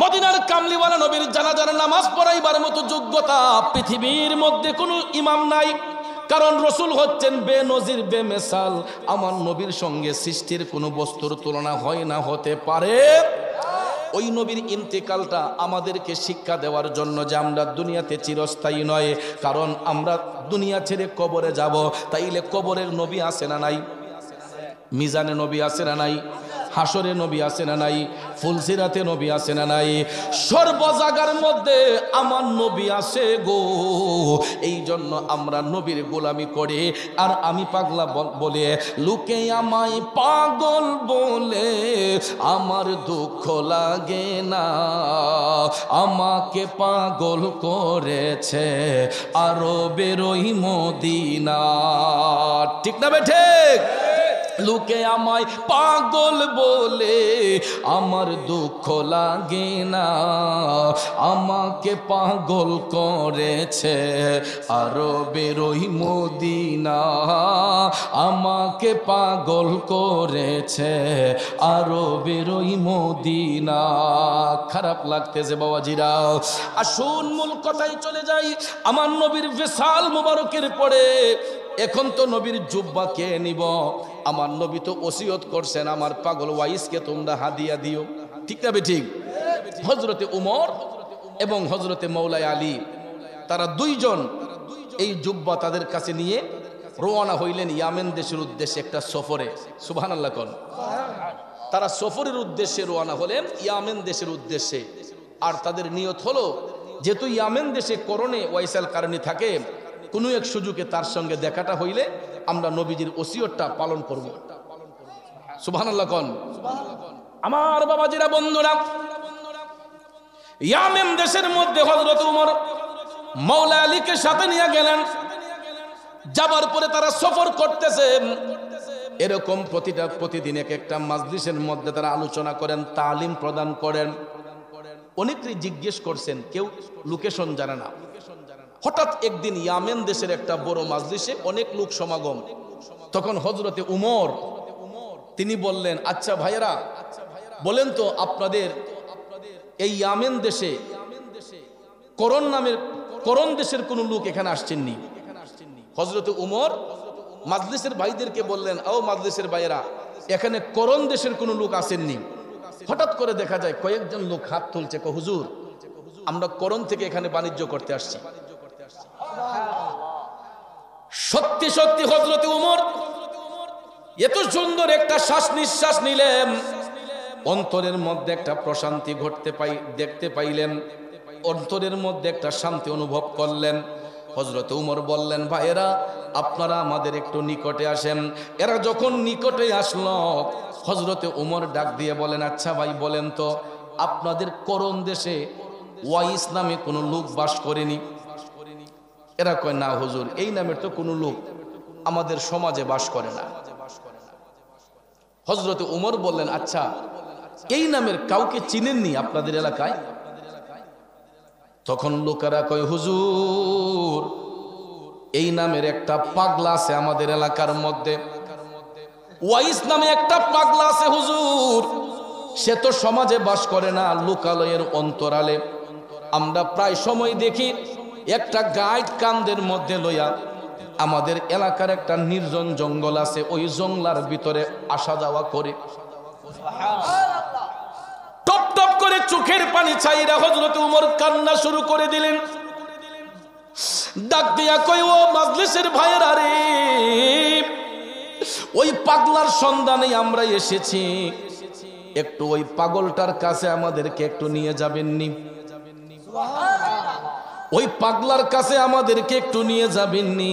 মদিনার কামলিওয়ালা নবীর জানাজার নামাজ পড়াইবার মতো যোগ্যতা পৃথিবীর মধ্যে কোনো ইমাম নাই। কারণ রসুল হচ্ছেন বেনজির বেমেসাল। আমার নবীর সঙ্গে সৃষ্টির কোনো বস্তুর তুলনা হয় না, হতে পারে। ওই নবীর ইন্তেকালটা আমাদেরকে শিক্ষা দেওয়ার জন্য যে আমরা দুনিয়াতে চিরস্থায়ী নয়, কারণ আমরা দুনিয়া ছেড়ে কবরে যাব। তাইলে কবরের নবী আছে না নাই? মিজানে নবী আছে না নাই? হাসরে নবী আছে না নাই? ফুলসিরাতে নবী আছে না নাই? সর্বজাগার মধ্যে আমার নবী আছে গো। এই জন্য আমরা নবীর গোলামি করি। আর আমি পাগলা বলে লোকে আমায় পাগল বলে, আমার দুঃখ লাগে না। আমাকে পাগল করেছে আরবের ওই মদিনা। ঠিক না ঠিক? লোকে আমায় পাগল বলে, আমার দুঃখ লাগে না। আমাকে পাগল করেছে আরবের ওই মদিনা। আমাকে পাগল করেছে আরবের ওই মদিনা। খারাপ লাগতেছে বাবাজিরা। আসুন মূল কথায় চলে যাই। আমার নবীর বিশাল মুবারকের পরে এখন তো নবীর জুব্বা কে নিব? আমার নবী তো ওসিয়ত করছেন, আমার পাগল ওয়াইসকে তোমরা হাদিয়া দিও। ঠিক না ঠিক? হযরতে উমর এবং হযরতে মৌলাই আলী, তারা দুইজন এই জুব্বা তাদের কাছে নিয়ে রওনা হইলেন ইয়ামেন দেশের উদ্দেশ্যে একটা সফরে। সুবহানাল্লাহ কোন। তারা সফরের উদ্দেশ্যে রওনা হলেন ইয়ামেন দেশের উদ্দেশ্যে। আর তাদের নিয়ত হলো, যেহেতু ইয়ামেন দেশে করণে ওয়াইসাল কারণী থাকে, কোনো এক সুযোগে তার সঙ্গে দেখাটা হইলে আমরা নবীজির ওসিয়তটা পালন করব। সুবহানাল্লাহ কোন। আমার বাবাজিরা, বন্ধুরা, ইয়ামেন দেশের মধ্যে হযরত উমর মৌলা আলীকে সাথে নিয়ে গেলেন। যাবার পরে তারা সফর করতেছেন। এরকম প্রতিদিন এক একটা মাজলিসের মধ্যে তারা আলোচনা করেন, তালিম প্রদান করেন। অনেকেই জিজ্ঞেস করছেন, কেউ লোকেশন জানে না। হঠাৎ একদিন ইয়ামেন দেশের একটা বড় মাজলিসে অনেক লোক সমাগম। তখন হযরতে উমর তিনি বললেন, আচ্ছা ভাইয়েরা, বলেন তো আপনাদের এই ইয়ামেন দেশে করণ দেশের কোন লোক এখানে আসছেননি? হযরতে উমর মাজলিসের ভাইদেরকে বললেন, ও মাজলিসের ভাইয়েরা, এখানে করণ দেশের কোন লোক আসেননি? হঠাৎ করে দেখা যায় কয়েকজন লোক হাত তুলছে, হুজুর আমরা করণ থেকে এখানে বাণিজ্য করতে আসছি। সত্যি সত্যি হযরতে উমর এত সুন্দর একটা শ্বাস নিঃশ্বাস নিলেন, অন্তরের মধ্যে একটা প্রশান্তি দেখতে পাইলেন, অন্তরের মধ্যে একটা শান্তি অনুভব করলেন। হযরতে উমর বললেন, ভাইয়েরা আপনারা আমাদের একটু নিকটে আসেন। এরা যখন নিকটে আসলো, হযরতে উমর ডাক দিয়ে বলেন, আচ্ছা ভাই বলেন তো, আপনাদের করণ দেশে ওয়াইস নামে কোনো লোক বাস করেনি? এরা কয়, না হুজুর, এই নামের তো কোনো লোক আমাদের সমাজে বাস করে না। হযরতে উমর বললেন, আচ্ছা এই নামের কাউকে চিনেননি আপনাদের এলাকায়? তখন লোকেরা কয়, হুজুর এই নামের একটা পাগলা আছে আমাদের এলাকার মধ্যে। ওয়াইস নামে একটা পাগলা আছে হুজুর, সে তো সমাজে বাস করে না, লোকালয়ের অন্তরালে। আমরা প্রায় সময় দেখি একটা গাইড কান্দের মধ্যে লইয়া আমাদের এলাকার একটা নির্জন জঙ্গল আছে, ওই জঙ্গলার ভিতরে আসা যাওয়া করে। টপ টপ করে চোখের পানি ছাইরা হযরত উমর কান্না শুরু করে দিলেন। ডাক দিয়া কই, ও মাজলিসের ভাইয়েরা রে, ওই পাগলার সন্ধানে আমরা এসেছি, একটু ওই পাগলটার কাছে আমাদেরকে একটু নিয়ে যাবেননি? ওই পাগলার কাছে আমাদেরকে একটু নিয়ে যাবেননি?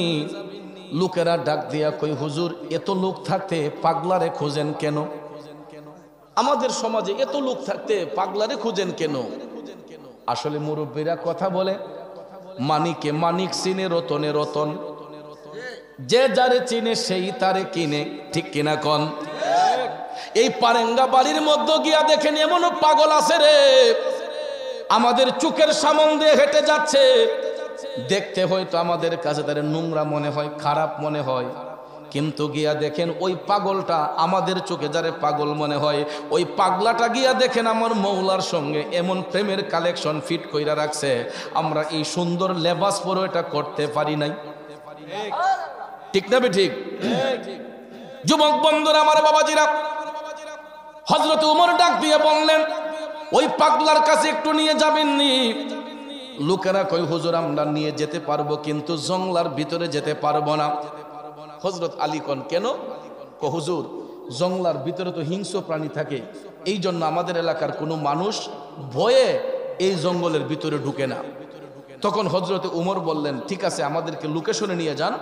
লোকেরা ডাক দিয়া কই, হুজুর এত লোক থাকতে পাগলারে খোঁজেন কেন? আমাদের সমাজে এত লোক থাকতে পাগলারে খুঁজেন কেন? আসলে মুরব্বীরা কথা বলে, মানিকে মানিক চিনে, রতনে রতন, যে যারে চিনে সেই তারে কিনে। ঠিক কিনা কন? এই পারেঙ্গা বাড়ির মধ্যে গিয়া দেখেন এমনও পাগল আছে রে, আমাদের চোখের সামনে দিয়ে হেঁটে যাচ্ছে, দেখতে হয়তো আমাদের কাছে তার নোংরা মনে হয়, খারাপ মনে হয়, কিন্তু গিয়া দেখেন ওই পাগলটা আমাদের চোখে যারে পাগল মনে হয়, ওই পাগলাটা গিয়া দেখেন আমার মৌলার সঙ্গে এমন প্রেমের কালেকশন ফিট কইরা রাখছে, আমরা এই সুন্দর লেবাস পরে এটা করতে পারি নাই। ঠিক না ঠিক? যুবক বন্ধুরা, আমার বাবাজিরা, হযরত উমর ডাক দিয়ে বললেন, ওই পাগলার কাছে একটু নিয়ে যাবেননি? লোকেরা কই, হুজুর আমরা নিয়ে যেতে পারবো, কিন্তু জঙ্গলার ভিতরে যেতে পারবো না। হযরত আলী কন, কেন? হুজুর জঙ্গলার ভিতরে তো হিংস্র প্রাণী থাকে, এই জন্য আমাদের এলাকার কোনো মানুষ ভয়ে এই জঙ্গলের ভিতরে ঢুকে না। তখন হযরত উমর বললেন, ঠিক আছে আমাদেরকে লোকেশনে নিয়ে যান,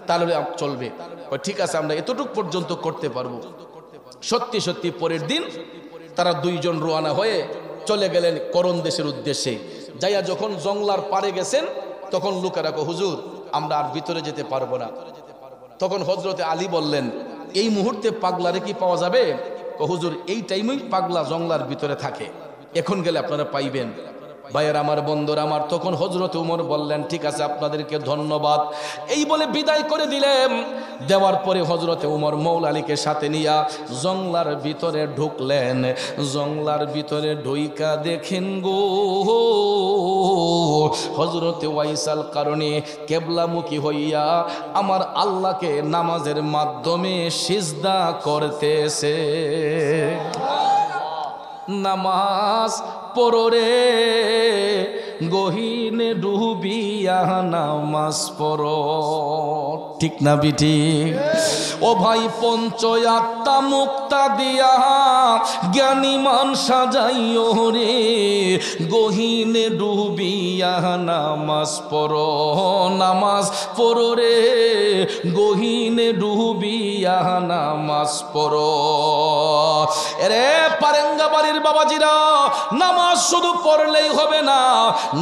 তাহলে চলবে। ঠিক আছে আমরা এতটুক পর্যন্ত করতে পারবো। সত্যি সত্যি পরের দিন তারা দুইজন রওনা হয়ে চলে গেলেন করণ দেশের উদ্দেশ্যে। যাইয়া যখন জঙ্গলার পারে গেছেন, তখন লোকেরা কয়, হুজুর আমরা আর ভিতরে যেতে পারবো না। তখন হযরতে আলী বললেন, এই মুহূর্তে পাগলারে কি পাওয়া যাবে? হুজুর এই টাইমেই পাগলা জঙ্গলার ভিতরে থাকে, এখন গেলে আপনারা পাইবেন। ভাইয়ের আমার, বন্ধুর আমার, তখন হযরত উমর বললেন, ঠিক আছে আপনাদেরকে ধন্যবাদ, এই বলে বিদায় করে দিলেন। দেওয়ার পরে হযরতে উমর মৌলা আলীকে সাথে নিয়া জঙ্গলার ভিতরে ঢুকলেন। জঙ্গলার ভিতরে ঢুইকা দেখেন গো, হযরতে ওয়াইসাল কারণে কেবলামুখী হইয়া আমার আল্লাহকে নামাজের মাধ্যমে সিজদা করতেছে। নামাজ পড়রে গহীনে ডুবিয়া নামাজ পড়ো। ঠিক না বিটি? ও ভাই পঞ্চয়াত্মা মুক্তা দিয়া জ্ঞানী মান সাজাইও রে, গহীনে ডুবিয়া নামাজ পড়ো। নামাজ পড়ো রে, গহীনে ডুবিয়া নামাজ পড়ো। এরে পারেঙ্গা বাড়ির বাবাজিরা, নামাজ শুধু পড়লেই হবে না,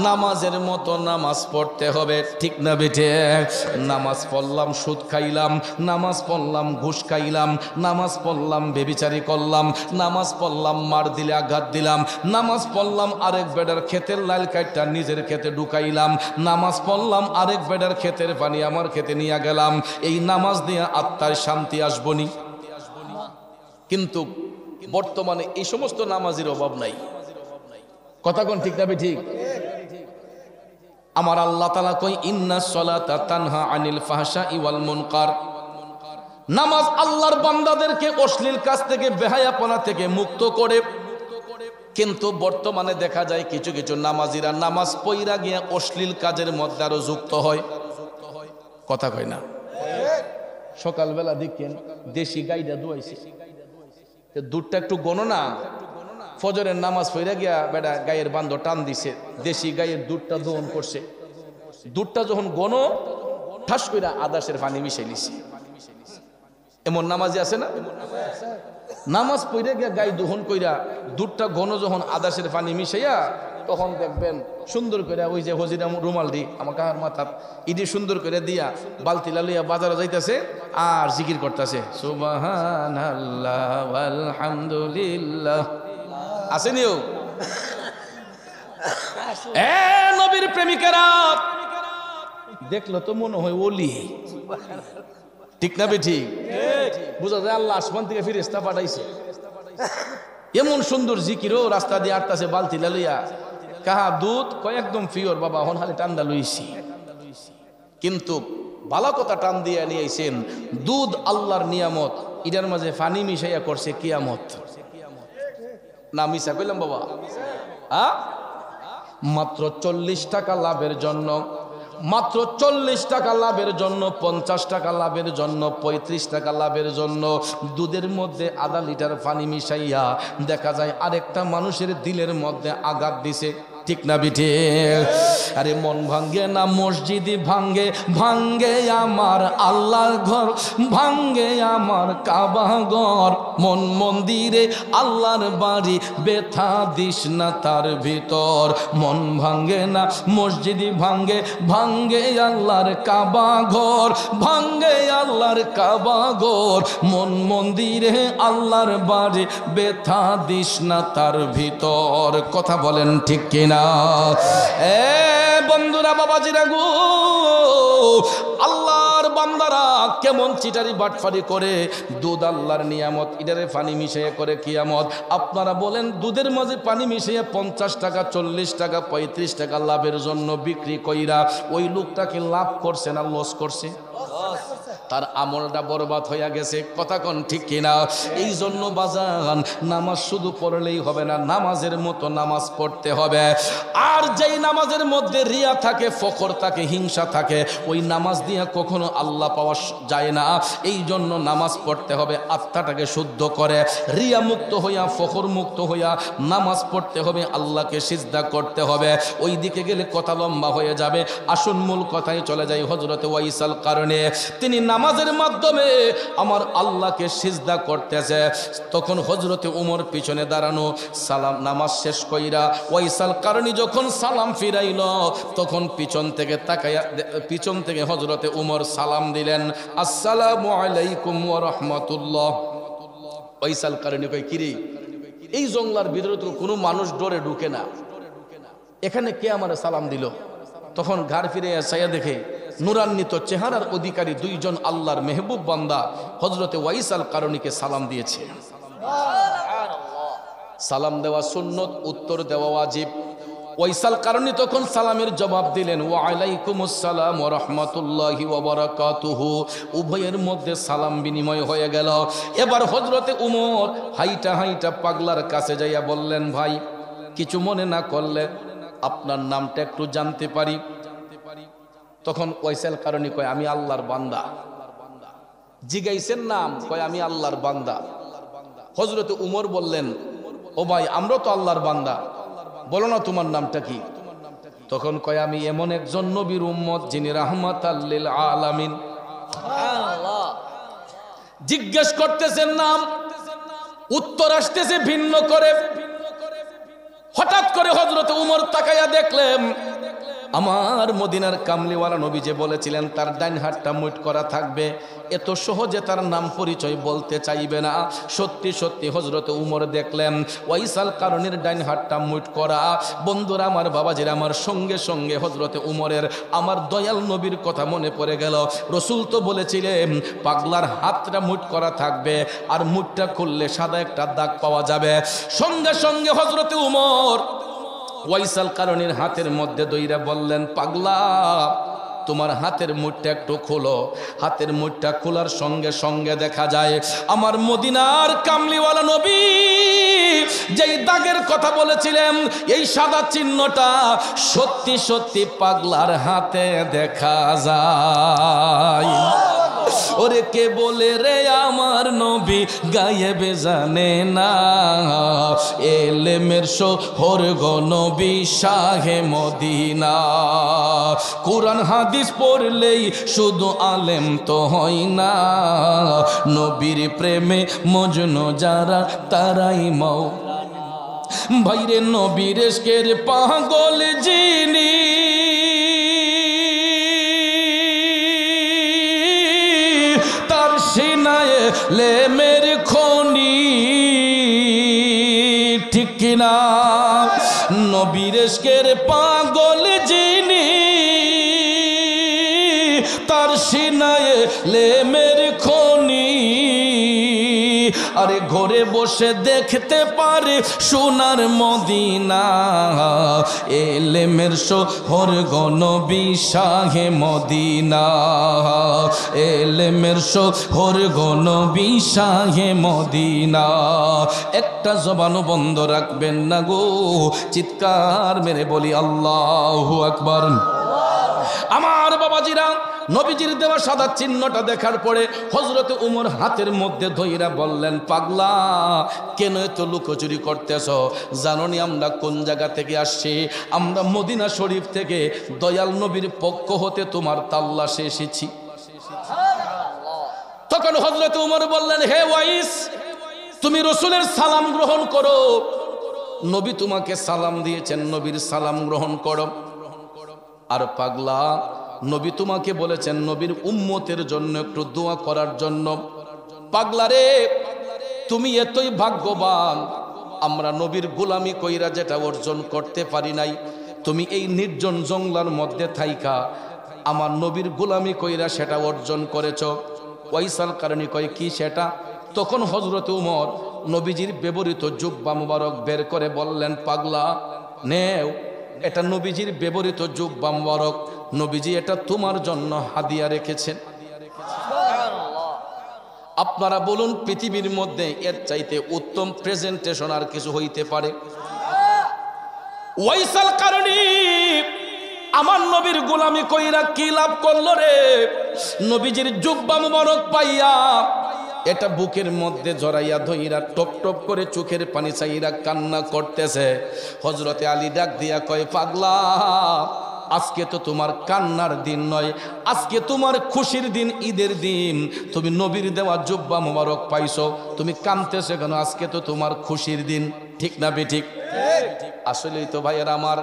নামাজের মতো নামাজ পড়তে হবে। ঠিক না বেটে? নামাজ পড়লাম সুদ খাইলাম, নামাজ পড়লাম ঘুষ খাইলাম, নামাজ পড়লাম বেবিচারি করলাম, নামাজ পড়লাম মার দিলে আঘাত দিলাম, নামাজ পড়লাম আরেক বেডার ক্ষেতের লাল কাইটটা নিজের ক্ষেতে ঢুকাইলাম, নামাজ পড়লাম আরেক বেডার ক্ষেতের পানি আমার ক্ষেতে নিয়ে গেলাম। এই নামাজ দিয়ে আত্মার শান্তি আসবনি? কিন্তু বর্তমানে এই সমস্ত নামাজের অভাব নাই। কথা কোন ঠিক না ঠিক? আমার আল্লাহ তাআলা কই, ইন্নাস সালাতা তানহা আনিল ফাহশাই ওয়াল মুনকার। নামাজ আল্লাহর বান্দাদেরকে অশ্লীল কাজ থেকে, বেহায়াপনা থেকে মুক্ত করে। কিন্তু বর্তমানে দেখা যায় কিছু কিছু নামাজিরা নামাজ পইরা গিয়া অশ্লীল কাজের মধ্যে আরো যুক্ত হয়। কথা কয় না? সকালবেলা দেখেন দেশি গাইডা দুয়াইছে, দুধটা একটু গণনা, ফজরের নামাজ পড়ে গিয়া বেটা গায়ের বান্ধ টান দিছে, দেশি গায়ের দুধটা দহন করছে। দুধটা যখন গণ, ঠাস কইরা আদাসের পানি মিশাই নিছে। এমন নামাজি আছে না? নামাজ পড়ে গিয়া গায়ে দহন কইরা দুধটা গণ যখন আদাসের পানি মিশাইয়া, তখন দেখবেন সুন্দর করে ওই যে হজিরা রুমাল দি আমার কাহার মাথা ইডি সুন্দর করে দিয়া বালতি লালইয়া বাজারে যাইতেছে আর জিকির করতেছে, সুবহানাল্লাহ আলহামদুলিল্লাহ। আসেনিও এ নবীর প্রেমিকেরা, দেখলো তো মনে হয় ওলি। ঠিক না বেঠি? বুঝা যায় আল্লাহ আসমান থেকে ফেরেশতা পাঠাইছে। এমন সুন্দর জিকিরও রাস্তা দিয়ে আটতাছে বালতি লালইয়া, কাহা দুধ কয় একদম পিওর বাবা, হন হালে টান্ডা লইছি। কিন্তু ভালো কথা টান দিয়ে নিয়ে আইছেন। দুধ আল্লাহর নিয়ামত, এটার মাঝে পানি মিশাইয়া করছে কিয়ামত। না মিশা কইলাম বাবা? মাত্র 40 টাকা লাভের জন্য, মাত্র 40 টাকা লাভের জন্য, 50 টাকা লাভের জন্য, 35 টাকা লাভের জন্য দুধের মধ্যে আধা লিটার পানি মিশাইয়া দেখা যায় আরেকটা মানুষের দিলের মধ্যে আঘাত দিছে। ঠিক না বিঠে? আরে মন ভাঙ্গে না মসজিদ ভাঙ্গে, ভাঙ্গে আমার আল্লাহর ঘর, ভাঙ্গে আমার কাবা ঘর, মন মন্দিরে আল্লাহর বাড়ি, ব্যথা দিস না তার ভিতর। মন ভাঙ্গে না মসজিদ ভাঙ্গে, ভাঙ্গে আল্লাহর কাবা ঘর, ভাঙ্গে আল্লাহর কাবা ঘর, মন মন্দিরে আল্লাহর বাড়ি, ব্যথা দিস না তার ভিতর। কথা বলেন ঠিক কিনা? বন্ধুরা, বাবাজিরা গো, আল্লাহর বান্দারা কেমন চিটারি বাটফারি করে। দুধ আল্লাহর নিয়ামত, ইডারে পানি মিশিয়ে করে কিয়ামত। আপনারা বলেন দুধের মাঝে পানি মিশিয়ে 50 টাকা, 40 টাকা, 35 টাকা লাভের জন্য বিক্রি কইরা ওই লোকটাকে লাভ করছে না লস করছে? তার আমলটা বরবাদ হইয়া গেছে। কথা কোন ঠিক কিনা? এই জন্য বাজান, নামাজ শুধু পড়লেই হবে না, নামাজের মতো নামাজ পড়তে হবে। আর যেই নামাজের মধ্যে রিয়া থাকে, ফখর থাকে, হিংসা থাকে, ওই নামাজ দিয়ে কখনো আল্লাহ পাওয়া যায় না। এই জন্য নামাজ পড়তে হবে আত্মাটাকে শুদ্ধ করে, রিয়া মুক্ত হইয়া, ফখর মুক্ত হইয়া নামাজ পড়তে হবে, আল্লাহকে সিজদা করতে হবে। ওই দিকে গেলে কথা লম্বা হয়ে যাবে। আসুন মূল কথায় চলে যাই। হযরতে ওয়াইসাল কারণে তিনি নামাজের মাধ্যমে আমার আল্লাহকে সিজদা করতেছে। তখন হযরতে উমর পিছনে দাঁড়ানো, সালাম নামাজ শেষ কইরা ওয়াইসাল কারণী যখন সালাম ফিরাইল, তখন পিছন থেকে তাকায়া, পিছন থেকে হযরতে উমর সালাম দিলেন, আসসালামু আলাইকুম ওয়া রাহমাতুল্লাহ। ওয়াইসাল কারণী কই, কিরে এই জঙ্গলার ভিতরে তো কোনো মানুষ ডরে ঢুকে না, এখানে কে আমারে সালাম দিল? তখন ঘাড় ফিরে চাইয়া দেখে নুরান্বিত চেহারার অধিকারী দুইজন আল্লাহর মেহবুব বান্দা হযরতে ওয়াইসাল কারণীকে সালাম দিয়েছে। সালাম দেওয়া সুন্নত, উত্তর দেওয়া ওয়াজিব। ওয়াইসাল কারণী তখন সালামের জবাব দিলেন, ওয়া আলাইকুমুস সালাম ওয়া রাহমাতুল্লাহি ওয়া বারাকাতুহু। উভয়ের মধ্যে সালাম বিনিময় হয়ে গেল। এবার হযরতে উমর হাইটা হাইটা পাগলার কাছে যাইয়া বললেন, ভাই কিছু মনে না করলে আপনার নামটা একটু জানতে পারি? তখন ওয়াইসাল কারণী কয়, আমি আল্লাহর বান্দা। জিগাইছেন নাম? কয় আমি আল্লাহর বান্দা। হযরতে উমর বললেন, ও ভাই আমরা তো আল্লাহর বান্দা, বলো না তোমার নামটা কি? তখন কয়, আমি এমন একজন নবীর উম্মত যিনি রাহমাতাল লিল আলামিন। জিজ্ঞেস করতেছেন নাম, উত্তর আসতেছে ভিন্ন করে। হঠাৎ করে হযরতে উমর তাকায়া দেখলেন, আমার মদিনার কামলিওয়ালা নবী যে বলেছিলেন তার ডাইন হাতটা মুঠ করা থাকবে, এত সহজে তার নাম পরিচয় বলতে চাইবে না। সত্যি সত্যি হযরতে উমর দেখলেন ওয়াইসাল কারণীর ডাইন হাতটা মুঠ করা। বন্ধুরা আমার, বাবাজিরা আমার, সঙ্গে সঙ্গে হযরতে উমরের আমার দয়াল নবীর কথা মনে পড়ে গেল। রসুল তো বলেছিলেন পাগলার হাতটা মুঠ করা থাকবে, আর মুঠটা খুললে সাদা একটা দাগ পাওয়া যাবে। সঙ্গে সঙ্গে হযরতে উমর ওয়াইসাল কারণীর হাতের মধ্যে দইরা বললেন, পাগলা তোমার হাতের মুঠটা একটু খোলো। হাতের মুঠটা খোলার সঙ্গে সঙ্গে দেখা যায় আমার মদিনার কামলিওয়ালা নবী যেই দাগের কথা বলেছিলেন, এই সাদা চিহ্নটা সত্যি সত্যি পাগলার হাতে দেখা যায়। ওরে কে বলে রে আমার নবী গায়েবে জানে না, এলেমের শহর গো নবী শাহে মদিনা। কুরআন হাদিস পড়লেই শুধু আলেম তো হয় না, নবীর প্রেমে মজনু যারা তারাই মৌ। ভাইরে নবীর ইশকের পাগল যিনি, সিনায় লেমের খনি। ঠিক কিনা? নবীর ইশকের পাগল যিনি, তার সিনায় লেমের খনি। আরে ঘরে বসে দেখতে পারে সোনার মদিনা, এলেমের শহর গো নবী শাহে মদিনা, এলেমের শহর গো নবী শাহে মদিনা। একটা জবানও বন্ধ রাখবেন না গো, চিৎকার মেরে বলি আল্লাহু আকবার। আমার বাবাজিরা, নবীজির দেওয়া সাদা চিহ্নটা দেখার পরে হযরতে উমর হাতের মধ্যে ধইরা বললেন, পাগলা কেন এত লুকোচুরি করতেছ? জানোনি আমরা কোন জায়গা থেকে আসছি? আমরা মদিনা শরীফ থেকে দয়াল নবীর পক্ষ হতে তোমার তাল্লাশে এসেছি। তখন হযরতে উমর বললেন, হে ওয়াইস, তুমি রাসূলের সালাম গ্রহণ করো, নবী তোমাকে সালাম দিয়েছেন, নবীর সালাম গ্রহণ করো। আর পাগলা, নবী তোমাকে বলেছেন নবীর উম্মতের জন্য একটু দোয়া করার জন্য। পাগলা রে, তুমি এতই ভাগ্যবান, আমরা নবীর গোলামি কইরা যেটা অর্জন করতে পারি নাই, তুমি এই নির্জন জঙ্গলার মধ্যে থাইকা আমার নবীর গোলামি কইরা সেটা অর্জন করেছ। ওয়াইসাল কারণী কয়, কি সেটা? তখন হযরতে উমর নবীজির ব্যবহৃত জুব্বা মুবারক বের করে বললেন, পাগলা নেও, এটা নবীজির ব্যবহৃত জুব্বা মুবারক, নবীজি এটা তোমার জন্য হাদিয়া রেখেছেন। আপনারা বলুন, পৃথিবীর মধ্যে এর চাইতে উত্তম প্রেজেন্টেশন আর কিছু হইতে পারে? ওয়াইসাল কারণী আমার নবীর গোলামি কইরা কি লাভ করলো রে? নবীজির জুব্বা মুবারক পাইয়া এটা বুকের মধ্যে জড়াইয়া ধইরা টপ টপ করে চোখের পানি চাইরা কান্না করতেছে। হযরতে আলী ডাক দিয়া কয়, পাগলা আজকে তো তোমার কান্নার দিন নয়, আজকে তোমার খুশির দিন, ঈদের দিন। তুমি নবীর দেওয়া জুব্বা মুবারক পাইছো, তুমি কাঁদতেছো কেন? আজকে তো তোমার খুশির দিন, ঠিক না বেঠিক? আসলেই তো ভাইয়েরা আমার,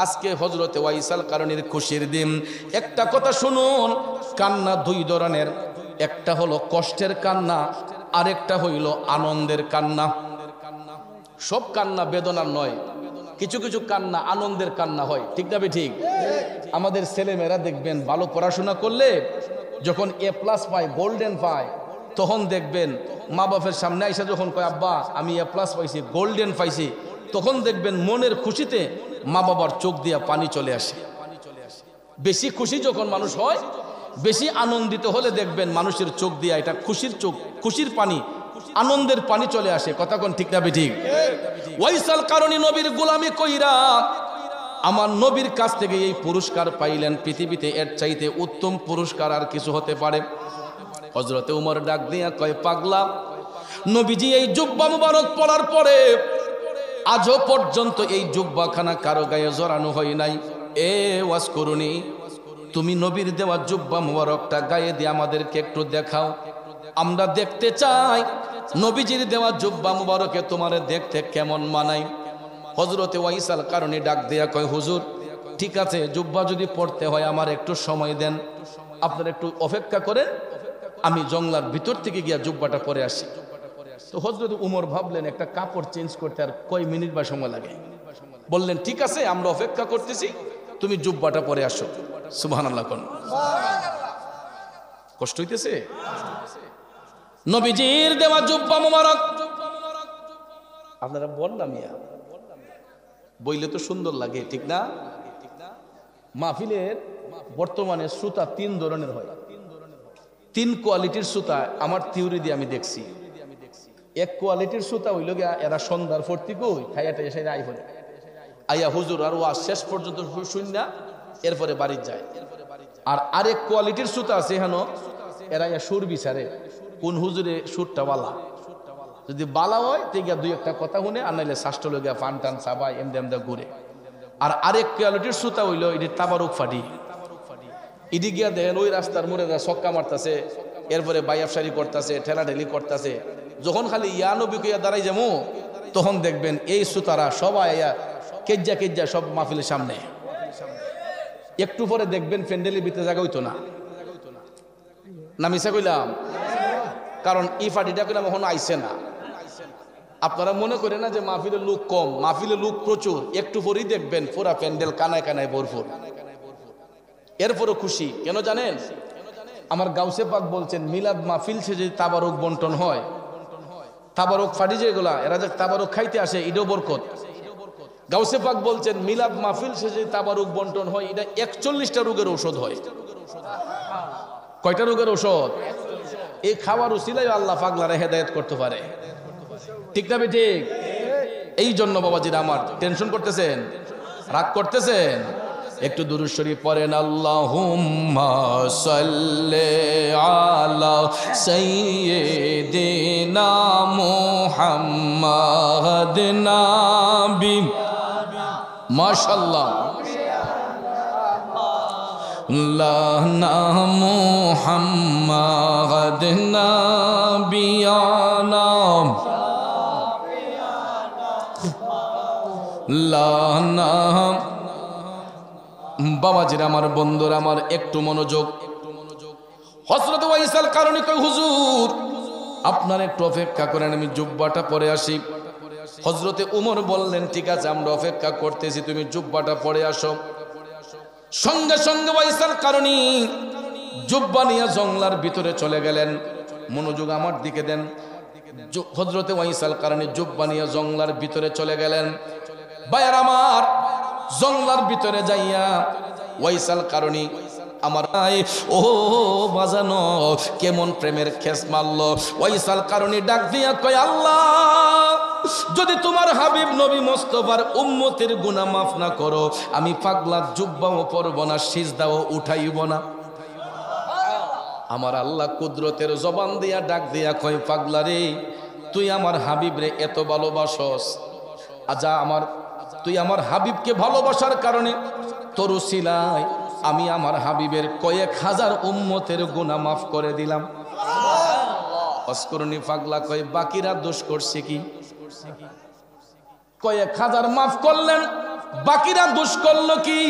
আজকে হযরতে ওয়াইসাল কারণীর খুশির দিন। একটা কথা শুনুন, কান্না দুই ধরনের, একটা হলো কষ্টের কান্না, আরেকটা হইল আনন্দের কান্না। সব কান্না বেদনার নয়, কিছু কিছু কান্না আনন্দের কান্না হয়, ঠিক না ঠিক? আমাদের ছেলেমেয়েরা দেখবেন ভালো পড়াশোনা করলে যখন এ প্লাস পায়, গোল্ডেন পায়, তখন দেখবেন মা বাপের সামনে আইসা যখন কয়, আব্বা আমি এ প্লাস পাইছি, গোল্ডেন পাইছি, তখন দেখবেন মনের খুশিতে মা বাবার চোখ দিয়া পানি চলে আসে। বেশি খুশি যখন মানুষ হয়, বেশি আনন্দিত হলে দেখবেন মানুষের চোখ দিয়া এটা খুশির চোখ, খুশির পানি, আনন্দের পানি চলে আসে। কথা কোন ঠিক না ঠিক? ওয়াইসাল কারণী নবীর গোলামি কইরা আমার নবীর কাছ থেকে এই পুরস্কার পাইলেন। পৃথিবীতে এর চাইতে উত্তম পুরস্কার আর কিছু হতে পারে? হযরতে উমর ডাক দিয়া কয়, পাগলা নবীজি এই জুব্বা মুবারক পরার পরে আজও পর্যন্ত এই জুব্বাখানা কারো গায়ে জড়ানো হয় নাই। এ ওয়াজ করুনি, তুমি নবীর দেওয়া জুব্বা মুবারকটা গায়ে দিয়ে আমাদেরকে একটু দেখাও, আমরা দেখতে চাই নবীজির দেওয়া জুব্বা মুবারকে তোমারে দেখতে কেমন মানায়। হযরতে ওয়াইসাল কারণী ডাক দেয়া কয়, হুজুর ঠিক আছে, জুব্বা যদি পড়তে হয় আমার একটু সময় দেন, আপনারা একটু অপেক্ষা করেন, আমি জঙ্গলার ভিতর থেকে গিয়া জুব্বাটা পরে আসি। তো হযরত উমর ভাবলেন একটা কাপড় চেঞ্জ করতে আর কয় মিনিট বা সময় লাগে? বললেন ঠিক আছে, আমরা অপেক্ষা করতেছি, তুমি জুব্বাটা পরে আসো। সুবহানাল্লাহ কোন কষ্ট হইতেছে? নবীজির দেওয়া জুব্বা মুবারক আপনারা বললাম ইয়া বইলে তো সুন্দর লাগে, ঠিক না? মাহফিলের বর্তমানে সুতা তিন ধরনের হয়, তিন কোয়ালিটির সুতা আমার থিওরি দিয়ে আমি দেখছি। এক কোয়ালিটির সুতা হইল গিয়া এরা সন্ধ্যার ফর্তি কই খাইয়াটা এসে আইফোনে আইয়া হুজুর আর ওয়াজ শেষ পর্যন্ত শুন না, এরপরে বাড়ি যায়। আর আরেক কোয়ালিটির সুতা আছে হেন, এরা ইয়া সুর বিচারে কোন হুজুরে সুরটা বালা, যদি বালা হয় তো গিয়া দুই একটা কথা শুনে, আর নাইলে শাস্ত্র লগিয়া ফান টান চাবাই এমদে এমদা ঘুরে। আর আরেক কোয়ালিটির সুতা হইল এটি তাবারুক ফাটি, ইডি গিয়া দেখেন ওই রাস্তার মোড়ে ছক্কা মারতেছে, এরপরে বাইয়াফসারি করতেছে, ঠেলাঠেলি করতেছে। যখন খালি ইয়া নবী কইয়া দাঁড়াই যাবো, তখন দেখবেন এই সুতারা সবাই কেজ্জা কেজ্জা সব মাহফিলের সামনে। একটু পরে দেখবেন প্যান্ডেলের ভিতরে জায়গা হইতো না। না মিশা কইলাম? কারণ এই ফাটিটা কইলাম এখন আইসে না। আপনারা মনে করেন না যে মাহফিলের লোক কম, মাহফিলের লোক প্রচুর। একটু পরেই দেখবেন পুরা প্যান্ডেল কানায় কানায় ভরপুর। এরপরও খুশি কেন জানেন? আমার গাউসে পাক বলছেন, মিলাদ মাহফিল সে যদি তাবারুক বন্টন হয়, তাবারক ফাটি যেগুলা এরা যে তাবারক খাইতে আসে এটাও বরকত। গাউসে পাক বলছেন মিলাদ মাহফিল শেষে তাবারক বন্টন হয়, এটা 41টা রোগের ঔষধ হয়। কয়টা রোগের ঔষধ? এই খাওয়ার উসিলায় আল্লাহ পাগলারে হেদায়েত করতে পারে। ঠিক না ঠিক? এই জন্য বাবাজিরা আমার টেনশন করতেছেন, রাগ করতেছেন, একটু দুরূদ শরীফ পড়েন। আল্লাহুম্মা সাল্লি আলা সাইয়্যিদিনা মুহাম্মাদ নাবি। মাশাআল্লাহ। লানা মুহাম্মাদ নাবিয়ানা লানা। বাবাজিরা আমার, বন্ধুরা আমার, একটু মনোযোগ। হযরত ওয়াইসাল কারণী কই হুজুর আপনার একটু অপেক্ষা করেন, আমি জুব্বাটা পরে আসি। হযরতে উমর বললেন ঠিক আছে আমরা অপেক্ষা করতেছি, তুমি জুব্বাটা পরে আসো। সঙ্গে সঙ্গে ওয়াইসাল কারণী জুব্বা নিয়ে জংলার ভিতরে চলে গেলেন। মনোযোগ আমার দিকে দেন। হযরতে ওয়াইসাল কারণী জুব্বা নিয়ে জংলার ভিতরে চলে গেলেন। ভাইয়ার আমার, জংলার ভিতরে যাইয়া ওয়াইসাল কারণী আমার ও বাজানো কেমন প্রেমের খেস মারলো। ওয়াইসাল কারণী ডাক দিয়া কয় আল্লাহ যদি তোমার হাবিব নবী মুস্তাফার উম্মতের গুনাহ মাফ না করো, আমি পাগলা জুব্বাও পরব না, সিজদাও উঠাইব না। আমার আল্লাহ কুদরতের জবান দিয়া ডাক দিয়া কয় পাগলা রে, তুই আমার হাবিব রে এত ভালোবাসস, আজা আমার তুই আমার হাবিবকে ভালোবাসার কারণে তোর উসিলায় আমি আমার হাবিবের কয়েক হাজার উম্মতের গুনাহ মাফ করে দিলাম। অস্করণী পাগলা কয় বাকিরা দোষ করছে কি? কয়েক হাজার মাফ করলেন, বাকিরা দোষ করলো কি?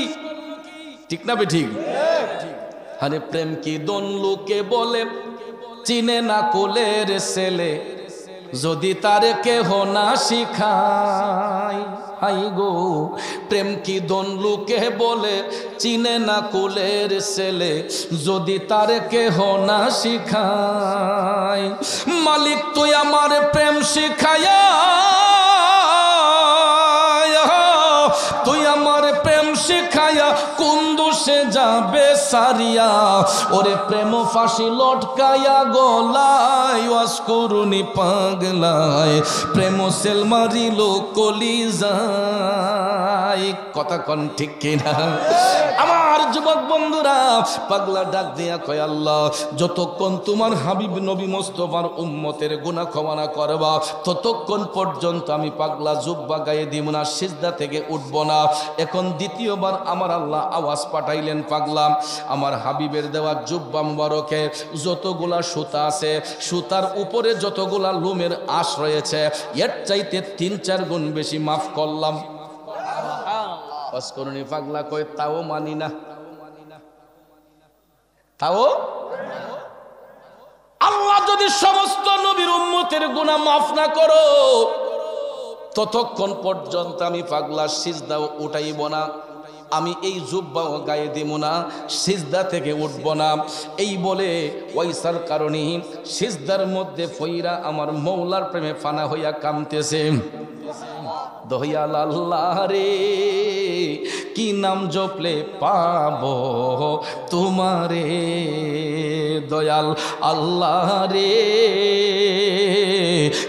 ঠিক না বেঠিক? আরে প্রেম কি দন লোকে বলে, চিনে না কোলের ছেলে, যদি তারে কেহ না শিখায়। হাই গো, প্রেম কি দন লোকে বলে, চিনে না কোলের ছেলে, যদি তারে কেহ না শিখায়। মালিক তুই আমার প্রেম শিখায়া, তুই আমার প্রেম শিখায়া কোন দোষে যাবে সারিয়া, ওরে প্রেম ফাঁসি লটকায়া গলায় ওয়াজ করুনি পাগলায়, প্রেম সেল মারিল কলিজায়। কথা কন ঠিক কিনা? আমার যুবক বন্ধুরা, পাগলা ডাক দিয়া কয় আল্লাহ যতক্ষণ তোমার হাবিব নবী মুস্তাফার উম্মতের গুনাহ ক্ষমা না করবা, ততক্ষণ পর্যন্ত আমি পাগলা জুব্বা গায়ে দিব না, সিজদা থেকে উঠব না। এখন দ্বিতীয়বার আমার আল্লাহ আওয়াজ পাঠাইলেন, পাগলা আমার হাবিবের দেওয়া জুব্বা মুবারকে যতগুলা সুতা আছে, সুতার উপরে যতগুলা লুমের আঁশ রয়েছে, এর চাইতে ৩-৪ গুণ বেশি মাফ করলাম। অস্করণী পাগলা কয় তাও মানি না, তাও আল্লাহ যদি সমস্ত নবীর উম্মতের গুনাহ মাফ না করো, ততক্ষণ পর্যন্ত আমি পাগলা সিজদাও উঠাইব না, আমি এই জুব্বাও গায়ে দিব না, সিজদা থেকে উঠব না। এই বলে ওয়াইসাল কারণী সিজদার মধ্যে ফইরা আমার মৌলার প্রেমে ফানা হইয়া কামতেছে। দয়াল আল্লাহ রে, কি নাম জপলে পাবো তোমারে, দয়াল আল্লাহ রে,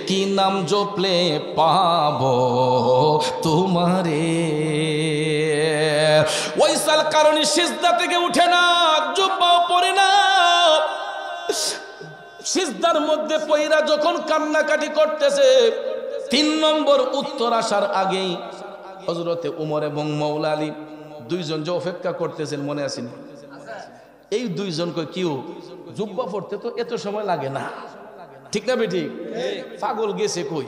কি নাম জপলে পাবো তোমারে। ওয়াইসাল কারণী সিজদা থেকে উঠে না, জুব্বাও পরে না, সিজদার মধ্যে পইরা যখন কান্নাকাটি করতেছে, ৩ নম্বর উত্তর আসার আগেই হযরতে উমর এবং মওলা আলী দুইজন যে অপেক্ষা করতেছেন, মনে আছেন? এই দুইজন কই কিউ জুব্বা পড়তে তো এত সময় লাগে না, ঠিক না বেটি? পাগল গেছে কই?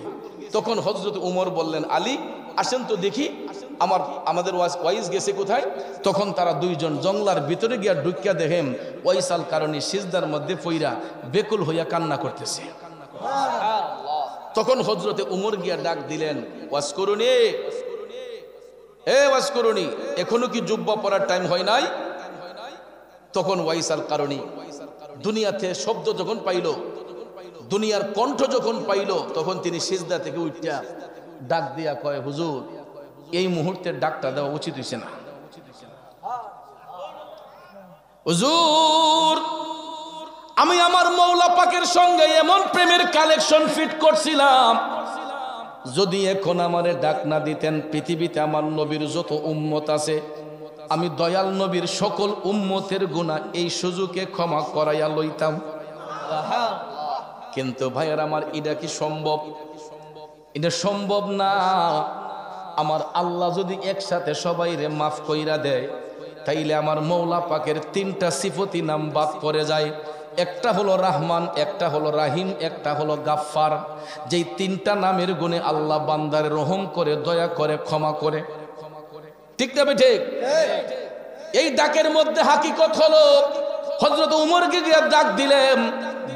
তখন হযরত উমর বললেন আলী আসেন তো দেখি আমাদের ওয়াইস গেছে কোথায়। তখন তারা দুইজন জংলার ভিতরে গিয়া ঢুকিয়া দেখেন ওয়াইসাল কারণী সিজদার মধ্যে পইরা বেকুল হইয়া কান্না করতেছে। তখন হযরতে উমর গিয়া ডাক দিলেন, ওয়াজ করুনি, এ ওয়াজ করুনি, এখনো কি জুব্বা পরার টাইম হয় নাই? তখন ওয়াইসাল কারণী দুনিয়াতে শব্দ যখন পাইল, দুনিয়ার কণ্ঠ যখন পাইল তখন তিনি সিজদা থেকে উঠা ডাক দিয়া কয়, হুজুর এই মুহূর্তে ডাকটা দেওয়া উচিত হইছে না। হুজুর আমি আমার মৌলা পাকের সঙ্গে এমন প্রেমের কালেকশন ফিট করছিলাম, যদি এখন আমারে ডাক না দিতেন পৃথিবীতে আমার নবীর যত উম্মত আছে আমি দয়াল নবীর সকল উম্মতের গুনাহ এই সুযোগে ক্ষমা করাইয়া লইতাম। কিন্তু ভাইয়ার আমার এটা কি সম্ভব? এটা সম্ভব না। আমার আল্লাহ যদি একসাথে সবাইরে মাফ কইরা দেয় তাইলে আমার মৌলা পাকের তিনটা সিফতি নাম বাদ পড়ে যায়। একটা হলো রহমান, একটা হলো রাহিম, একটা হলো গাফফার। যেই তিনটা নামের গুণে আল্লাহ বান্দারে রহম করে, দয়া করে, ক্ষমা করে। ঠিক না ঠিক? এই ডাকের মধ্যে হাকিকত হলো হযরত উমরকে গিয়ে ডাক দিলেন,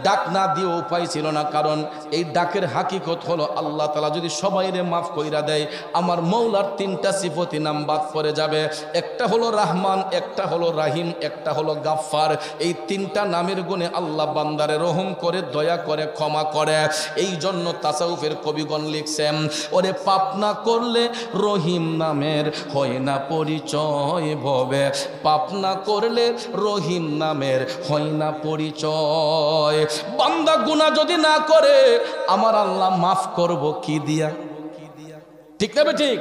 ডাক না দিয়ে উপায় ছিল না, কারণ এই ডাকের হাকিকত হলো আল্লাহ তাআলা যদি সবাইরে মাফ কইরা দেয় আমার মৌলার তিনটা সিফতি নাম বাদ পড়ে যাবে। একটা হলো রহমান, একটা হলো রাহিম, একটা হলো গাফফার। এই তিনটা নামের গুণে আল্লাহ বান্দারে রহম করে, দয়া করে, ক্ষমা করে। এই জন্য তাসাউফের কবিগণ লিখছেন, ওরে পাপ না করলে রহিম নামের হয় না পরিচয় ভবে, পাপ না করলে রহিম নামের হয় না পরিচয়। বান্দা গুনাহ যদি না করে আমার আল্লাহ মাফ করব কি দিয়া? ঠিক না ঠিক?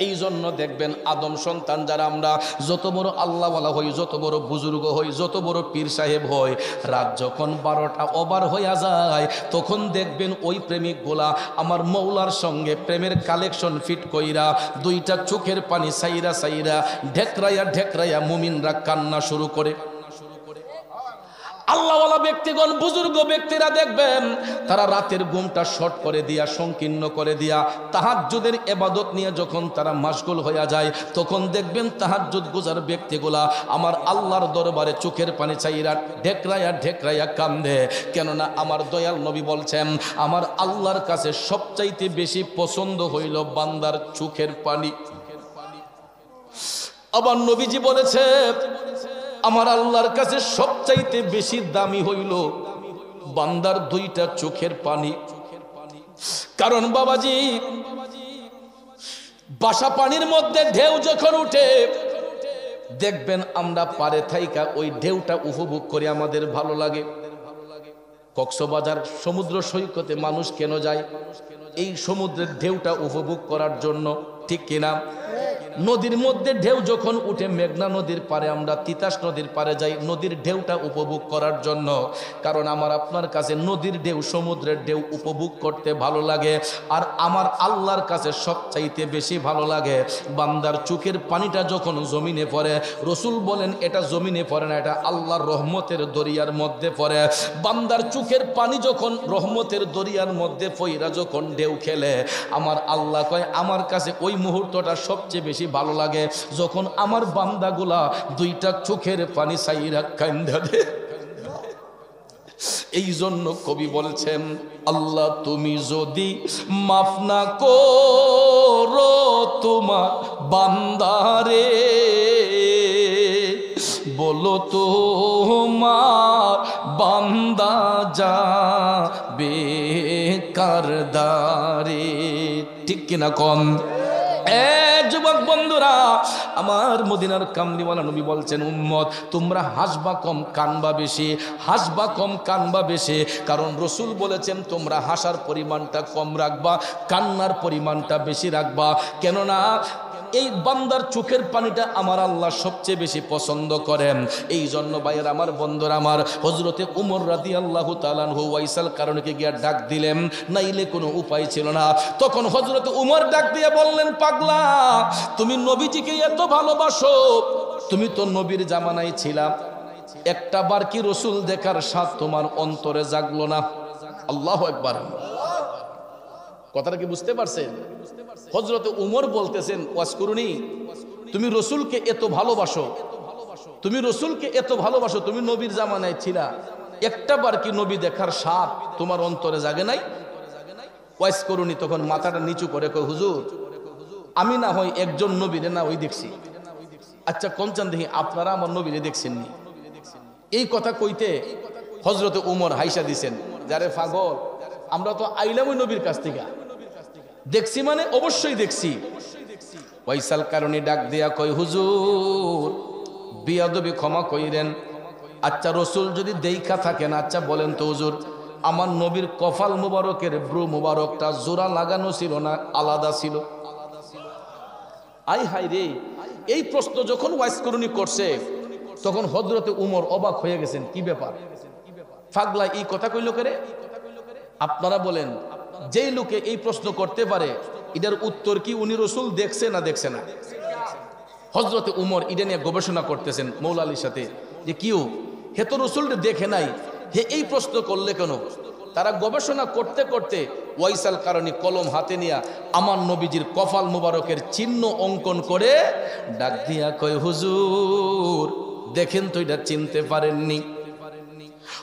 এই জন্য দেখবেন আদম সন্তান যারা আমরা যত বড় আল্লাহওয়ালা হই, যত বড় বুজুর্গ হই, যত বড় পীর সাহেব হই, রাত যখন 12টা ওভার হইয়া যায় তখন দেখবেন ওই প্রেমিক গোলা আমার মৌলার সঙ্গে প্রেমের কালেকশন ফিট কইরা দুইটা চোখের পানি সাইরা সাইরা ঢেকরাইয়া ঢেকরাইয়া মুমিনরা কান্না শুরু করে। আল্লাহওয়ালা ব্যক্তিগণ, বুজুর্গ ব্যক্তিরা দেখবেন তারা রাতের ঘুমটা শর্ট করে দিয়া, সংকীর্ণ করে দিয়া তাহাজ্জুদের ইবাদত নিয়ে যখন তারা মাশগুল হয়ে যায় তখন দেখবেন তাহাজ্জুদ গুজার ব্যক্তিগুলা আমার আল্লাহর দরবারে চোখের পানি চাইরা ঢেকরাইয়া ঢেকরাইয়া কান্দে। কেননা আমার দয়াল নবী বলছেন আমার আল্লাহর কাছে সবচাইতে বেশি পছন্দ হইল বান্দার চোখের পানি। আবার নবীজি বলেছে আমার আল্লাহর কাছে সবচাইতে বেশি দামি হইল বান্দার দুইটা চোখের পানি। কারণ বাবাজি বাসা পানির মধ্যে ঢেউ যখন উঠে দেখবেন আমরা পারে থাইকা ওই ঢেউটা উপভোগ করে আমাদের ভালো লাগে। কক্সবাজার সমুদ্র সৈকতে মানুষ কেন যায়? এই সমুদ্রের ঢেউটা উপভোগ করার জন্য, ঠিক কিনা? নদীর মধ্যে ঢেউ যখন উঠে মেঘনা নদীর পারে আমরা তিতাস নদীর পারে যাই নদীর ঢেউটা উপভোগ করার জন্য। কারণ আমার আপনার কাছে নদীর ঢেউ, সমুদ্রের ঢেউ উপভোগ করতে ভালো লাগে। আর আমার আল্লাহর কাছে সবচাইতে বেশি ভালো লাগে বান্দার চোখের পানিটা যখন জমিনে পড়ে। রসুল বলেন এটা জমিনে পড়ে না, এটা আল্লাহর রহমতের দরিয়ার মধ্যে পড়ে। বান্দার চোখের পানি যখন রহমতের দরিয়ার মধ্যে পইরা যখন ঢেউ খেলে আমার আল্লাহ কয় আমার কাছে ওই মুহূর্তটা সবচেয়ে বেশি ভালো লাগে যখন আমার বান্দাগুলা দুইটা চোখের পানি সাইরা কান্দা দে। এই জন্য কবি বলছেন আল্লাহ তুমি যদি মাফ না করো তোমার বান্দারে, বলো তোমার বান্দা যাবে কারদারে। ঠিক কিনা কম? যুবক বন্ধুরা আমার মদিনার কামলিওয়ালা নবী বলছেন উম্মত তোমরা হাসবা কম কানবা বেশি, হাসবা কম কানবা বেশি। কারণ রসুল বলেছেন তোমরা হাসার পরিমাণটা কম রাখবা, কান্নার পরিমাণটা বেশি রাখবা। কেননা এই বান্দার চোখের পানিটা আমার আল্লাহ সবচেয়ে বেশি পছন্দ করেন। এই জন্য ভাইয়ের আমার, বন্ধুরা আমার, হযরতে উমর রাদিয়াল্লাহু তাআলা আনহু ওয়াইসাল কারণকে গিয়া ডাক দিলেন, নাইলে কোনো উপায় ছিল না। তখন হযরতে উমর ডাক দিয়ে বললেন পাগলা তুমি নবীজিকে এত ভালোবাসো, তুমি তো নবীর জামানায় ছিলা, একটা বার কি রসুল দেখার স্বাদ তোমার অন্তরে জাগলো না? আল্লাহু আকবার। কথাটা কি বুঝতে পারছেন? হযরতে উমর বলতেছেন ওয়াসকুরুনি তুমি রসুলকে এত ভালোবাসো, তুমি রসুলকে এত ভালোবাসো, তুমি নবীর জামানায় ছিলা, একটা বার কি নবী দেখার স্বাদ তোমার অন্তরে জাগে নাই? ওয়াসকুরুনি তখন মাথাটা নিচু করে কয় হুজুর আমি না হয় একজন নবীরে না ওই দেখছি, আচ্ছা কোনচান দেখি আপনারা আমার নবীরে দেখছেননি। এই কথা কইতে হযরতে উমর হাইসা দিছেন। যারে পাগল, আমরা তো আইলাম ওই নবীর কাছ থেকে, দেখছি মানে অবশ্যই দেখছি। ওয়াইসাল কারণে ডাক দিয়া কয়, হুজুর বিয়াদবি ক্ষমা কইরেন। আচ্ছা রসুল যদি দেইখা থাকেন, আচ্ছা বলেন তো হুজুর, আমার নবীর কপাল মুবারকের ব্রু মুবারকটা জোড়া লাগানো ছিল না আলাদা ছিল? আই হাই রে, এই প্রশ্ন যখন ওয়াইস করুনি করছে তখন হযরতে উমর অবাক হয়ে গেছেন, কি ব্যাপার, পাগলা এই কথা কইল করে? আপনারা বলেন, যেই লোকে এই প্রশ্ন করতে পারে এটার উত্তর কি উনি রসুল দেখছে না দেখছে না? হযরতে উমর এটা নিয়ে গবেষণা করতেছেন মৌলা আলীর সাথে, যে কিও হে তো রসুল দেখে নাই, হে এই প্রশ্ন করলে কেন? তারা গবেষণা করতে করতে ওয়াইসাল কারণী কলম হাতে নিয়ে আমার নবীজির কপাল মুবারকের চিহ্ন অঙ্কন করে ডাক দিয়া কয়, হুজুর দেখেন তো এটা চিনতে পারেননি?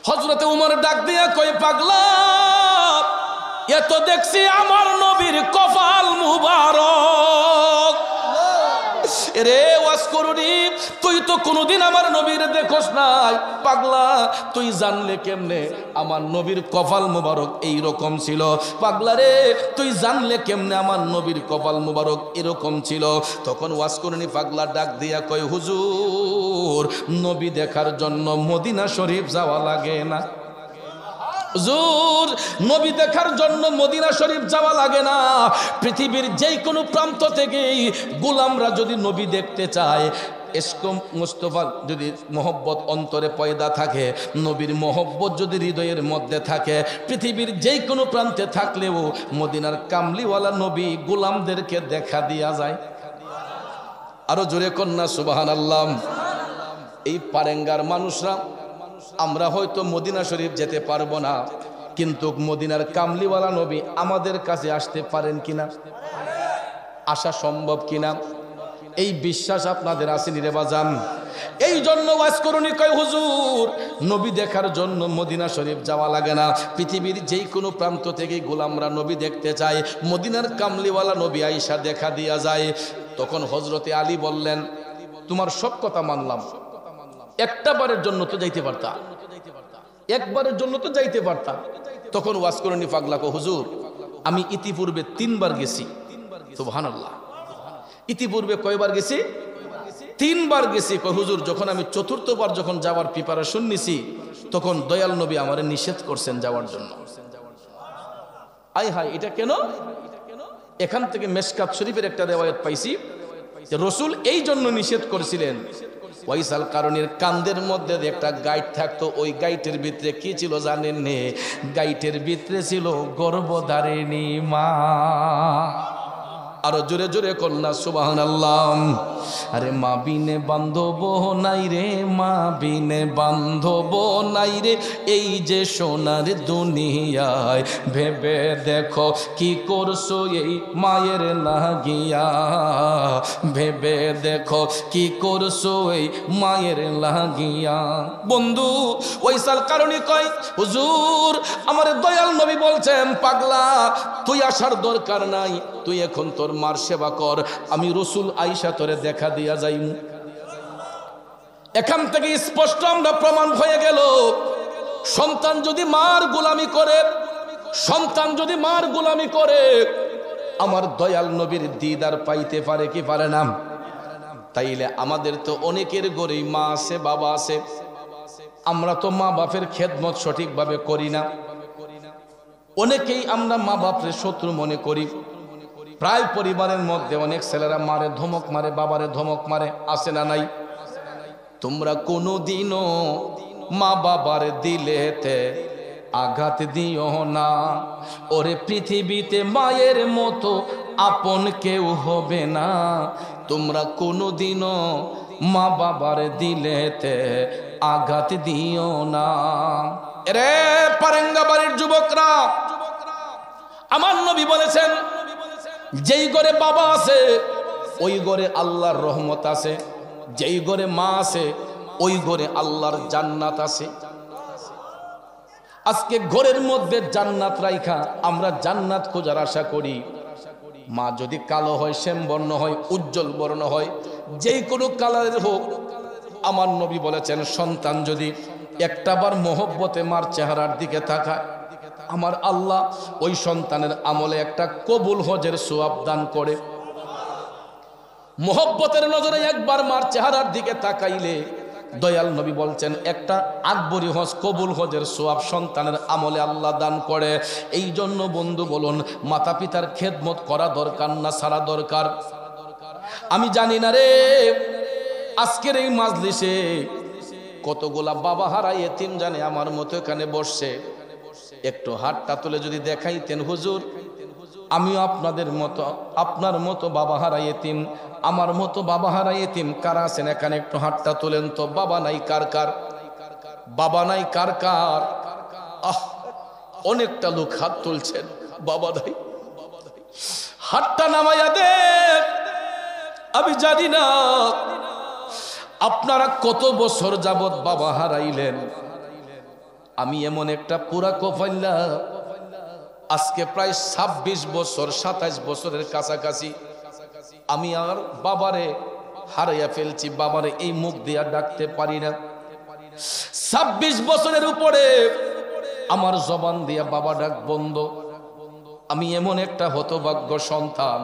হযরতে উমর ডাক দিয়া কয়, পাগলা এত দেখছি আমার নবীর কপাল মুবারক রে ওয়াজ করুনি, তুই তো কোনোদিন আমার নবীর দেখোস নাই। পাগলা তুই জানলে কেমনে আমার নবীর কপাল মুবারক এই রকম ছিল? পাগলা রে তুই জানলে কেমনে আমার নবীর কপাল মুবারক এরকম ছিল? তখন ওয়াজ করুনি পাগলা ডাক দিয়া কয়, হুজুর নবী দেখার জন্য মদিনা শরীফ যাওয়া লাগে না। হুজুর নবী দেখার জন্য মদিনা শরীফ যাওয়া লাগে না। পৃথিবীর যেই কোনো প্রান্ত থেকে গোলামরা যদি নবী দেখতে চায়, ইশক মুস্তাফা যদি মহব্বত অন্তরে পয়দা থাকে, নবীর মহব্বত যদি হৃদয়ের মধ্যে থাকে, পৃথিবীর যেই কোনো প্রান্তে থাকলেও মদিনার কামলিওয়ালা নবী গোলামদেরকে দেখা দিয়া যায়। আরো জোরে কন্যা সুবহানাল্লাহ। এই পারেঙ্গার মানুষরা আমরা হয়তো মদিনা শরীফ যেতে পারবো না, কিন্তু মদিনার কামলিওয়ালা নবী আমাদের কাছে আসতে পারেন কিনা, আসা সম্ভব কিনা, এই বিশ্বাস আপনাদের আসেনি রে বাজান? এই জন্য ওয়াজ করুনি কয়, হুজুর নবী দেখার জন্য মদিনা শরীফ যাওয়া লাগে না। পৃথিবীর যেই কোনো প্রান্ত থেকে গোলামরা নবী দেখতে চায়, মদিনার কামলিওয়ালা নবী আয়েশা দেখা দিয়া যায়। তখন হযরতে আলী বললেন, তোমার সব কথা মানলাম, একটা বারের জন্য তো যাইতে পারতা, একবারের জন্য তো যাইতে পারতা। তখন ওয়াজ করুনি পাগলা কো, হুজুর আমি ইতিপূর্বে 3 বার গেছি। সুবহানাল্লাহ, ইতিপূর্বে কয়বার গেছি? 3 বার গেছি। কয় হুজুর যখন আমি 4র্থবার যখন যাওয়ার প্রিপারেশন নিছি, তখন দয়াল নবী আমারে নিষেধ করছেন যাওয়ার জন্য। আই হাই, এটা কেন? এখান থেকে মেশকাত শরীফের একটা রিওয়ায়াত পাইছি যে রসুল এই জন্য নিষেধ করেছিলেন, ওয়াইসাল কারণীর কান্দের মধ্যে একটা গাইড থাকতো, ওই গাইটের ভিতরে কি ছিল জানেন নে? গাইটের ভিতরে ছিল গর্ভধারিণী মা। আরো জোরে জোরে কন্যা সুবহানাল্লাহ। আরে মা বিনে বান্ধব নাই রে, মা বিনে বান্ধব নাই রে, এই যে সোনার দুনিয়ায় ভেবে দেখো কি করছো এই মায়ের লাগিয়া, ভেবে দেখো কি করছো এই মায়ের লাগিয়া। বন্ধু ওয়াইসাল কারণী কয়, হুজুর আমার দয়াল নবী বলছেন, পাগলা তুই আসার দরকার নাই, তুই এখন তোর মার সেবা কর, আমি রসুল আয়েশা তোরে দেখা দিয়া যাইম। এখান থেকে স্পষ্ট আমরা প্রমাণ হয়ে গেল, সন্তান যদি মার গোলামি করে, সন্তান যদি মার গোলামি করে, আমার দয়াল নবীর দিদার পাইতে পারে কি পারে না? তাইলে আমাদের তো অনেকের ঘরেই মা আছে, বাবা আছে, আমরা তো মা বাপের খেদমত সঠিকভাবে করি না। অনেকেই আমরা মা বাপের শত্রু মনে করি। প্রায় পরিবারের মধ্যে অনেক ছেলেরা মারে, ধমক মারে, বাবারে ধমক মারে, আছে না নাই? তোমরা কোনোদিনও মা বাবার দিলেতে আঘাত দিও না, ওরে পৃথিবীতে মায়ের মতো আপন কেউ হবে না। তোমরা কোনোদিনও মা বাবার দিলেতে আঘাত দিও না। রে পারেঙ্গা বাড়ির যুবকরা, আমার নবী বলেছেন, যেই ঘরে বাবা আছে ওই ঘরে আল্লাহর রহমত আছে, যেই ঘরে মা আছে ওই ঘরে আল্লাহর জান্নাত আছে। আজকে ঘরের মধ্যে জান্নাত রাইখা আমরা জান্নাত খোঁজার আশা করি। মা যদি কালো হয়, শ্যাম বর্ণ হয়, উজ্জ্বল বর্ণ হয়, যেই কোনো কালারের হোক, আমার নবী বলেছেন সন্তান যদি একটাবার মহব্বতে মার চেহারার দিকে তাকায়, আমার আল্লাহ ওই সন্তানের আমলে একটা কবুল হজের সওয়াব দান করে। মোহব্বতের নজরে একবার মার চেহারার দিকে তাকাইলে দয়াল নবী বলছেন একটা আকবরী হজ কবুল হজের সওয়াব সন্তানের আমলে আল্লাহ দান করে। এই জন্য বন্ধু বলুন, মাতা পিতার খেদমত করা দরকার না সারা দরকার? আমি জানি না রে, আজকের এই মাজলিসে কতগুলা বাবা হারা এতিম জানে আমার মতো এখানে বসছে। একটু হাতটা তুলে যদি দেখাইতেন হুজুর, আমিও আপনাদের মতো, আপনার মতো বাবা হারা এতিম, আমার মতো বাবা হারা এতিম কারা আছেন এখানে একটু হাতটা তোলেন তো। বাবা নাই কার কার? বাবা নাই কার কার? অনেকটা লোক হাত তুলছেন, বাবা নাই। হাতটা নামাইয়া দে। আমি জানি না আপনারা কত বছর যাবত বাবা হারাইলেন। আমি এমন একটা পুরা কফাইল্লা, আজকে প্রায় 26 বছর 27 বছরের কাছাকাছি আমি আর বাবারে হারাইয়া ফেলছি। বাবারে এই মুখ দিয়া ডাকতে পারি না। 26 বছরের উপরে আমার জবান দিয়া বাবা ডাক বন্ধ। আমি এমন একটা হতভাগ্য সন্তান,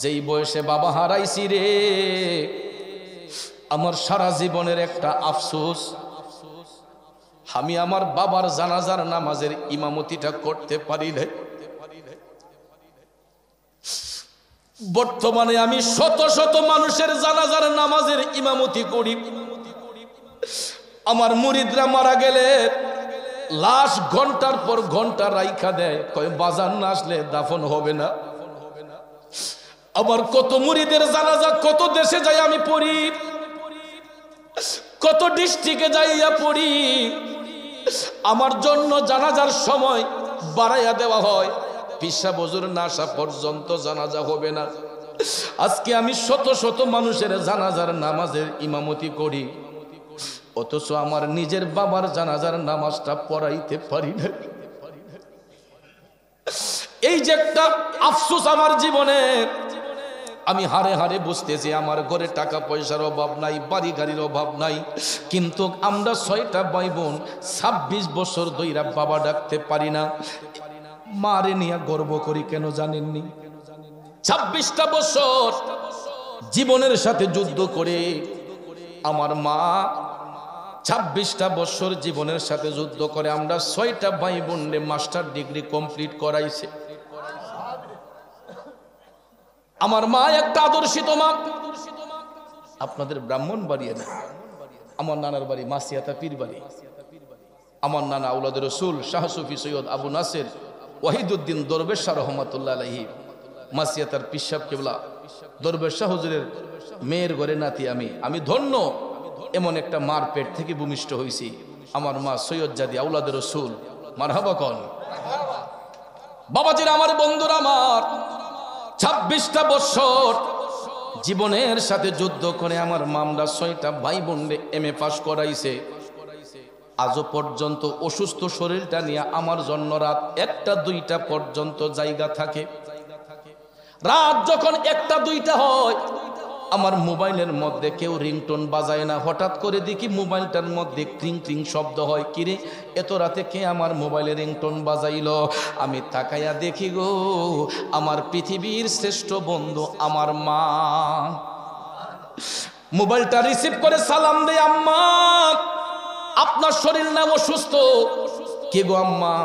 যেই বয়সে বাবা হারাইছি রে। আমার সারা জীবনের একটা আফসোস, আমি আমার বাবার জানাজার নামাজের ইমামতিটা করতে পারি নাই। বর্তমানে আমি শত শত মানুষের জানাজার নামাজের ইমামতি করি। আমার মুরিদরা মারা গেলে লাশ ঘন্টার পর ঘন্টা রাইখা দেয়, কয় বাজার না আসলে দাফন হবে না। আবার কত মুরিদের জানাজা কত দেশে যাই আমি পড়ি, কত ডিস্ট্রিক্টে যাইয়া পড়ি। আমার জন্য জানাজার সময় বাড়াইয়া দেওয়া হয়, পিসা বজুর না আসা পর্যন্ত জানাজা হবে না। আজকে আমি শত শত মানুষের জানাজার নামাজের ইমামতি করি, অথচ আমার নিজের বাবার জানাজার নামাজটা পড়াইতে পারি না। এই যে একটা আফসোস আমার জীবনে, আমি হারে হারে বুঝতেছি আমার ঘরে টাকা পয়সার অভাব নাই, বাড়ি গাড়ির অভাব নাই, কিন্তু আমরা 6টা ভাই বোন 26 বছর ধইরা বাবা ডাকতে পারি না। মারে নিয়ে গর্ব করি কেন জানেননি? 26টা বছর জীবনের সাথে যুদ্ধ করে আমার মা 26টা বছর জীবনের সাথে যুদ্ধ করে আমরা 6টা ভাই বোনে মাস্টার ডিগ্রি কমপ্লিট করাইছে। আমার মা একটা আদর্শিত মা। আপনাদের ব্রাহ্মণবাড়িয়া না, আমার নানার বাড়ি মাসিয়াতা পীর বাড়ি। আমার নানা আউলাদ রসুল শাহ সুফি সৈয়দ আবু নাসের ওয়াহিদুদ্দিন দরবেশ শাহ রহমাতুল্লাহ আলাইহি মাসিয়াতার পিসাব কেবলা দরবেশ শাহ হুজুরের মেয়ের ঘরে নাতি আমি ধন্য এমন একটা মার পেট থেকে ভূমিষ্ঠ হয়েছি। আমার মা সৈয়দ জাদি আউলাদ রসুল, মারহাবা কন বাবাজির। আমার বন্ধুরা, আমার 26টা বছর জীবনের সাথে যুদ্ধ করে আমার মামলা 6টা ভাই বোনরে MA পাস করাইছে। আজও পর্যন্ত অসুস্থ শরীরটা নিয়ে আমার জন্য রাত 1টা 2টা পর্যন্ত জায়গা থাকে। রাত যখন 1টা 2টা হয়, আমার মোবাইলের মধ্যে কেউ রিংটোন বাজায় না, হঠাৎ করে দেখি মোবাইলটার মধ্যে ক্রিং ক্রিং শব্দ হয়। কিরে এত রাতে কে আমার মোবাইলে রিংটোন বাজাইলো? আমি তাকাইয়া দেখি গো, আমার পৃথিবীর শ্রেষ্ঠ বন্ধু আমার মা। মোবাইলটা রিসিভ করে সালাম দেয়, আম্মা আপনার শরীর না অসুস্থ? কে গো আম্মা?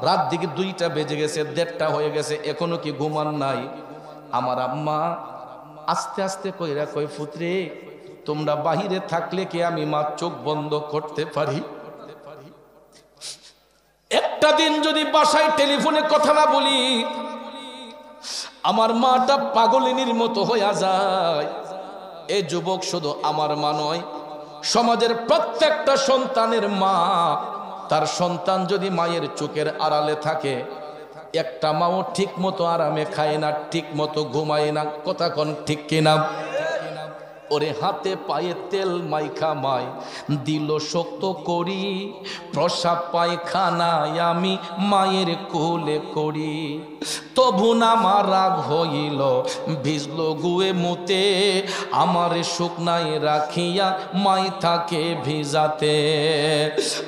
রাত দিকে 2টা বেজে গেছে, 1:30টা হয়ে গেছে, এখনো কি ঘুমান নাই? আমার আম্মা আস্তে আস্তে কইরা কই, পুত্রে তোমরা বাহিরে থাকলে কি আমি মা চোখ বন্ধ করতে পারি? একটা দিন যদি বাসায় টেলিফোনে কথা না বলি, আমার মাটা পাগলিনীর মতো হইয়া যায়। এ যুবক শুধু আমার মা নয়, সমাজের প্রত্যেকটা সন্তানের মা। তার সন্তান যদি মায়ের চোখের আড়ালে থাকে, একটা মাও ঠিক মতো আরামে খায় না, ঠিক মতো ঘুমায় না। কথা কোন ঠিক কিনা? ওরে হাতে পায়ে তেল মাইখা মাই দিল শক্ত করি, প্রসাব পায়খানায় আমি মায়ের কোলে করি। তবু না আমার রাগ হইল, ভিজল গুয়ে মুতে, আমার শুকনায় রাখিয়া মাই থাকে ভিজাতে।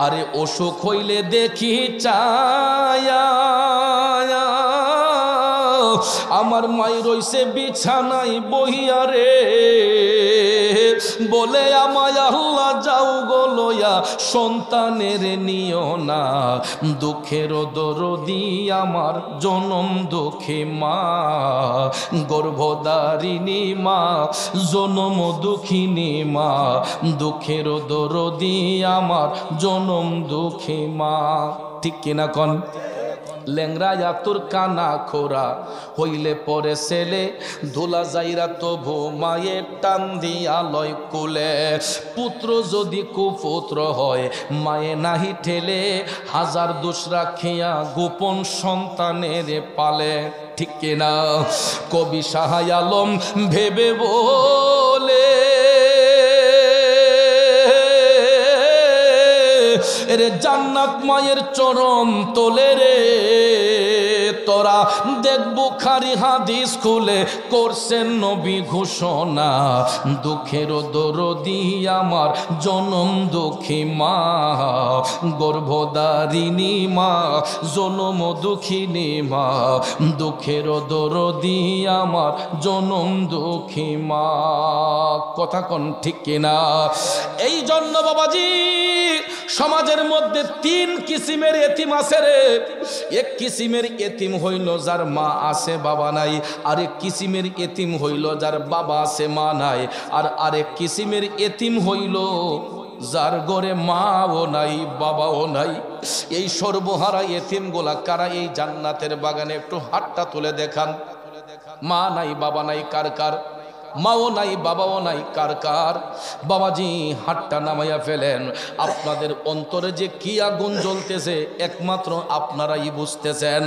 আরে অসুখ হইলে দেখি চায়া আমার মাই রইছে বিছানায় বহিয়া রে, বলে আমায় আল্লাহ যাও গো লইয়া সন্তানের নিও না। দুঃখের দরদি আমার জনম দুঃখী মা, গর্ভধারিণী মা, জনম দুঃখিনী মা। দুঃখের দরদি আমার জনম দুঃখী মা। ঠিক কিনা কন? লেংরা তোর কানা খোরা হইলে পরে ছেলে, ধুলা যাইরা তবু মায়ের টান দিয়া লয় কুলে। পুত্র যদি কুপুত্র হয় মায়ে নাহি ঠেলে, হাজার দোষ রাখিয়া গোপন সন্তানের পালে। ঠিক কিনা? কবি শাহ আলম ভেবে বলে, রে জান্নাত মায়ের চরণ তোলে রে, তোরা দেখবো খারি হাদিস খুলে করছেন নবী ঘোষণা। দুঃখের দরদি আমার জনম দুঃখী মা, গর্ভধারিণী মা, জনম দুঃখিনী মা। দুঃখের দরদি আমার জনম দুঃখী মা। কথা কন ঠিক কিনা? এই জন্য বাবাজি সমাজের মধ্যে তিন কিসিমের এতিম আছে রে। এক কিসিমের এতিম হইল যার মা আছে বাবা নাই, আরেক কিসিমের এতিম হইল যার বাবা আছে মা নাই, আর আরেক কিসিমের এতিম হইল যার ঘরে মাও নাই বাবাও নাই। এই সর্বহারা এতিম গোলা কারা এই জান্নাতের বাগানে? একটু হাতটা তুলে দেখান। মা নাই বাবা নাই কার কার? মাও নাই বাবাও নাই কার কার? বাবাজি হাতটা নামাইয়া ফেলেন। আপনাদের অন্তরে যে কি আগুন জ্বলতেছে একমাত্র আপনারাই বুঝতেছেন।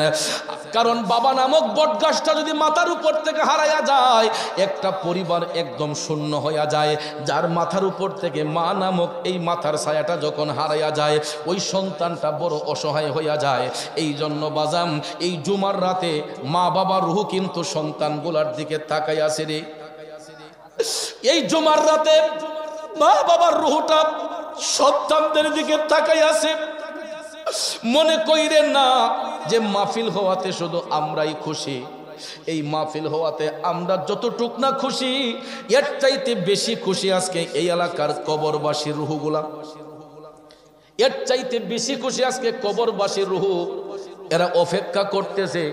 কারণ বাবা নামক বটগাছটা যদি মাথার উপর থেকে হারাইয়া যায়, একটা পরিবার একদম শূন্য হইয়া যায়। যার মাথার উপর থেকে মা নামক এই মাথার ছায়াটা যখন হারাইয়া যায়, ওই সন্তানটা বড় অসহায় হইয়া যায়। এই জন্য বাজাম এই জুমার রাতে মা বাবার রুহ কিন্তু সন্তানগুলার দিকে তাকাই আছে রে। এই জুমার রাতে মা বাবার রুহটা সন্তানদের দিকে তাকাই আছে। মনে কইরেন না যে মাহফিল হওয়াতে শুধু আমরাই খুশি। এই মাহফিল হওয়াতে আমরা যতটুক না খুশি, এর চাইতে বেশি খুশি আজকে এই এলাকার কবরবাসীর রুহগুলা। এর চাইতে বেশি খুশি আজকে কবরবাসীর রুহ। এরা অপেক্ষা করতেছে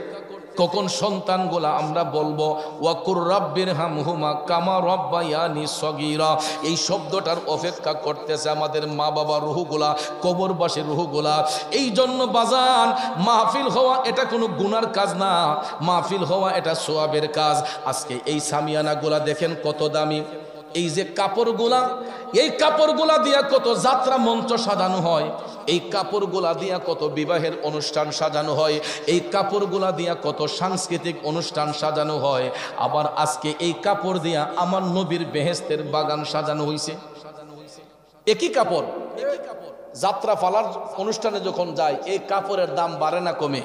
কখন সন্তানগুলা আমরা বলবো ওয়াকুর রাব্বির হামহুমা কামা রাব্বায়ানি সগীরা। এই শব্দটার অপেক্ষা করতেছে আমাদের মা বাবা রুহগুলা, কবরবাসী রুহগুলা। এই জন্য বাজান মাহফিল হওয়া এটা কোনো গুনার কাজ না, মাহফিল হওয়া এটা সোয়াবের কাজ। আজকে এই সামিয়ানাগুলা দেখেন কত দামি। এই যে কাপড়গুলা, এই কাপড়গুলা দিয়া কত যাত্রা মঞ্চ সাজানো হয়, এই কাপড়গুলা দিয়া কত বিবাহের অনুষ্ঠান সাজানো হয়, এই কাপড়গুলা দিয়া কত সাংস্কৃতিক অনুষ্ঠান সাজানো হয়। আবার আজকে এই কাপড় দিয়া আমার নবীর বেহেশতের বাগান সাজানো হয়েছে। একই কাপড় যাত্রা পালার অনুষ্ঠানে যখন যায় এই কাপড়ের দাম বাড়ে না কমে?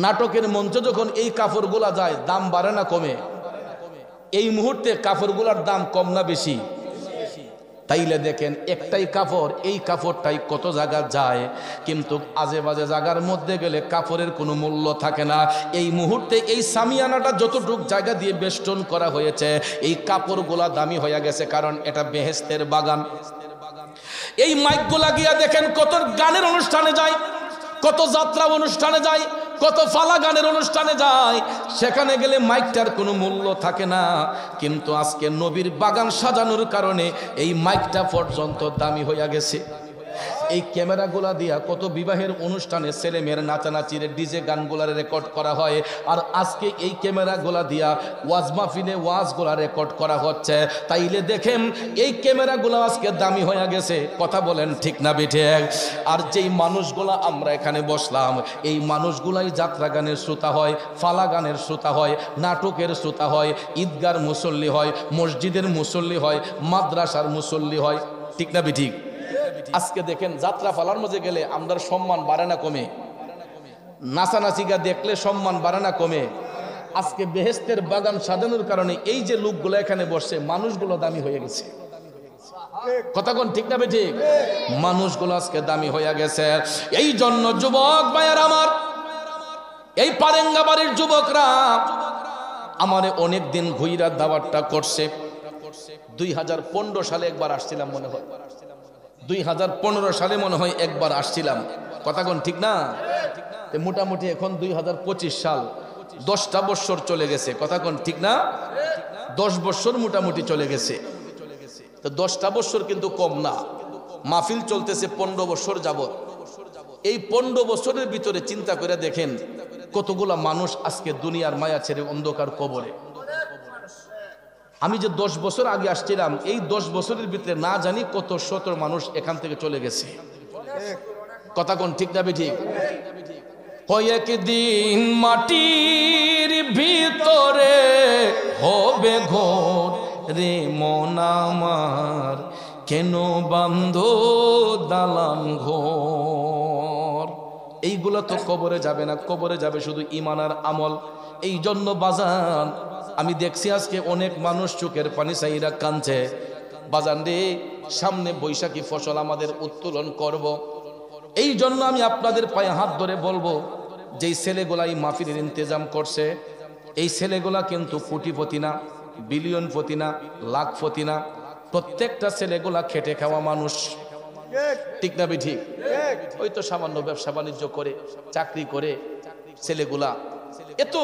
নাটকের মঞ্চে যখন এই কাপড়গুলা যায় দাম বাড়ে না কমে? এই মুহূর্তে কাপড়গুলার দাম কম না বেশি? তাইলে দেখেন একটাই কাপড়, এই কাপড়টাই কত জায়গা যায়, কিন্তু আজে বাজে জায়গার মধ্যে গেলে কাপড়ের কোনো মূল্য থাকে না। এই মুহূর্তে এই সামিয়ানাটা যতটুক জায়গা দিয়ে বেষ্টন করা হয়েছে, এই কাপড়গুলা দামি হয়ে গেছে, কারণ এটা বেহেশতের বাগান। এই মাইকগুলা গিয়া দেখেন কত গানের অনুষ্ঠানে যায়, কত যাত্রা অনুষ্ঠানে যায়, কত ফালা গানের অনুষ্ঠানে যায়, সেখানে গেলে মাইকটার কোনো মূল্য থাকে না। কিন্তু আজকে নবীর বাগান সাজানোর কারণে এই মাইকটা পর্যন্ত দামি হইয়া গেছে। এই ক্যামেরাগুলা দিয়া কত বিবাহের অনুষ্ঠানে ছেলে মেয়ের নাচানাচির ডিজে গানগুলার রেকর্ড করা হয়, আর আজকে এই ক্যামেরাগুলা দিয়া ওয়াজ মাহফিলে ওয়াজগুলা রেকর্ড করা হচ্ছে। তাইলে দেখেন এই ক্যামেরাগুলো আজকে দামি হয়ে গেছে, কথা বলেন ঠিক না বেঠে? আর যেই মানুষগুলা আমরা এখানে বসলাম, এই মানুষগুলাই যাত্রা গানের শ্রোতা হয়, ফালা গানের শ্রোতা হয়, নাটকের শ্রোতা হয়, ঈদগার মুসল্লি হয়, মসজিদের মুসল্লি হয়, মাদ্রাসার মুসল্লি হয়, ঠিক না বেঠিক? আজকে দেখেন যাত্রা ফালার মধ্যে গেলে আমাদের সম্মান বাড়ে না কমে? নাচানাচিকা দেখলে সম্মান বাড়ে না কমে? আজকে বেহেশতের বাগান সাজানোর কারণে এই যে লোকগুলো এখানে বসছে, মানুষগুলো দামি হয়ে গেছে, কথা কোন ঠিক না বেঠিক? মানুষগুলো আজকে দামি হয়ে গেছে। এই জন্য যুবক ভাইয়ের আমার, এই পারেঙ্গা বাড়ির যুবকরা আমারে অনেক দিন ঘুইরা দাওয়াতটা করছে। 2015 সালে একবার আসছিলাম মনে হয়, 2015 সালে মনে হয় একবার আসছিলাম, কথা কোন ঠিক না? মোটামুটি এখন 2025 সাল, 10টা বছর চলে গেছে, কথা কোন ঠিক না? 10 বছর মোটামুটি চলে গেছে। তো 10টা বছর কিন্তু কম না, মাহফিল চলতেছে 15 বছর যাবত। এই 15 বছরের ভিতরে চিন্তা করে দেখেন কতগুলা মানুষ আজকে দুনিয়ার মায়া ছেড়ে অন্ধকার কবরে। আমি যে 10 বছর আগে আসছিলাম, এই 10 বছরের ভিতরে না জানি কত শত মানুষ এখান থেকে চলে গেছে, কথা কোন ঠিক না বেঠিক? কয়েকদিন মাটির ভিতরে হবে ঘর রে মন আমার, কেন বান্ধো দালান ঘর? এইগুলো তো কবরে যাবে না, কবরে যাবে শুধু ঈমান আর আমল। এই জন্য বাজান আমি দেখছি আজকে অনেক মানুষ চোখের পানি চাইরা কাঁদছে। বাজান রে, সামনে বৈশাখী ফসল আমাদের উত্তোলন করব, এই জন্য আমি আপনাদের পায়ে হাত ধরে বলবো, যেই ছেলেগুলা এই মাহফিলের ইন্তজাম করছে, এই ছেলেগুলা কিন্তু কোটিপতি না, বিলিয়নপতি না, লাখপতি না, প্রত্যেকটা ছেলেগুলা খেটে খাওয়া মানুষ, ঠিক না বেঠিক? ওই তো সামান্য ব্যবসা বাণিজ্য করে, চাকরি করে ছেলেগুলা এত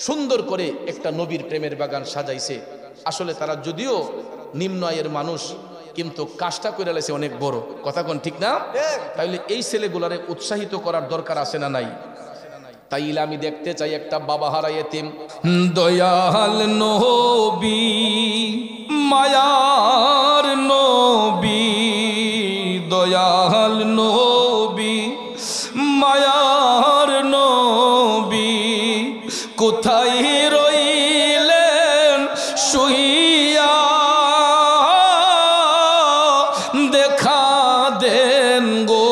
সুন্দর করে একটা নবীর প্রেমের বাগান সাজাইছে। আসলে তারা যদিও নিম্ন আয়ের মানুষ, কিন্তু কাজটা করে লাইছে অনেক বড়, কথা কোন ঠিক না? তাইলে এই ছেলেগুলারে উৎসাহিত করার দরকার আছে না নাই? তাইলে আমি দেখতে চাই একটা বাবা হারা এতিম, দয়াল নবী, মায়ার নবী, দয়াল নবী, মায়ার নবী, কোথায় রইলেন শুইয়া, দেখা দেন গো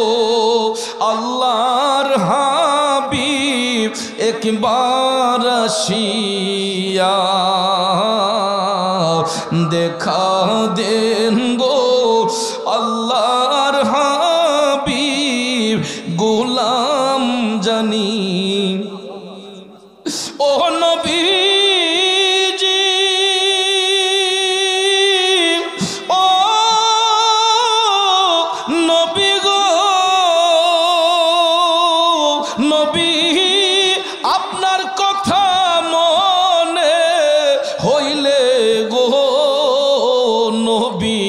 আল্লাহর হাবিব, একবার আসিয়া দেখা দেন গো আল্লাহর হাবিব, গোলাম জানি ও নবীজি, ও নবী গো নবী, আপনার কথা মনে হইলে গো নবী,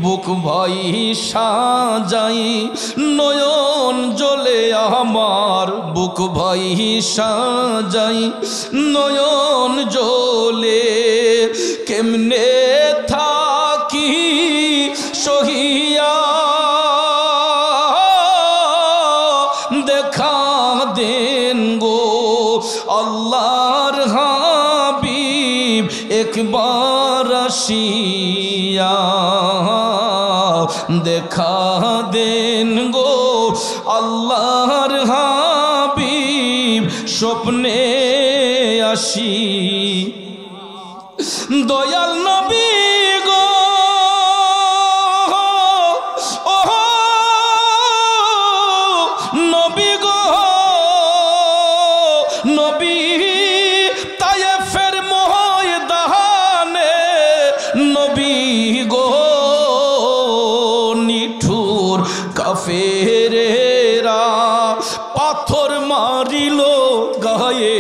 বুক ভাই সাজাই নয়ন জ্বলে আমার, বুক ভাই সাজাই নয়ন জ্বলে, কেমনে থাকি সহিয়া, দেখা দেন গো আল্লাহর হাবিব, একবার আসিয়া দেখা দেন গো আল্লাহর হাবিব, স্বপ্নে আসি দয়াল নবী গো, ও নবী গো নবী, তায়েফের ময়দানে নবী গো, নিঠুর কাফেরেরা পাথর মারিল গায়ে,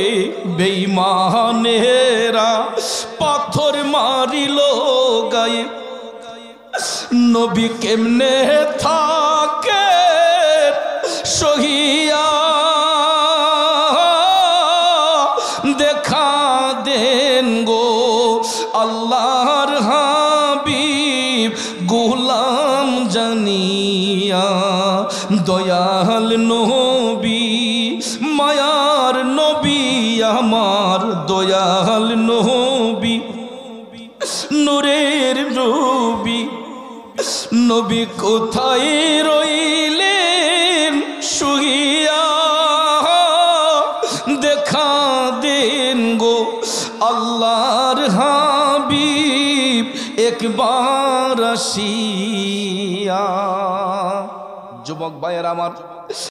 বেঈমানেরা পাথর মারিল গায়ে, নবী কেমনে থাক সহিয়া দেখা দেন গো আল্লাহর হাবিব গোলাম জানিয়া দয়াল নবী মায়ার নবী আমার দয়াল নবী নূরের নবী নবী কোথায় রইলেন শুইয়া দেখা দেন গো আল্লাহর হাবিব একবার আসিয়া। যুবক ভাইয়ের আমার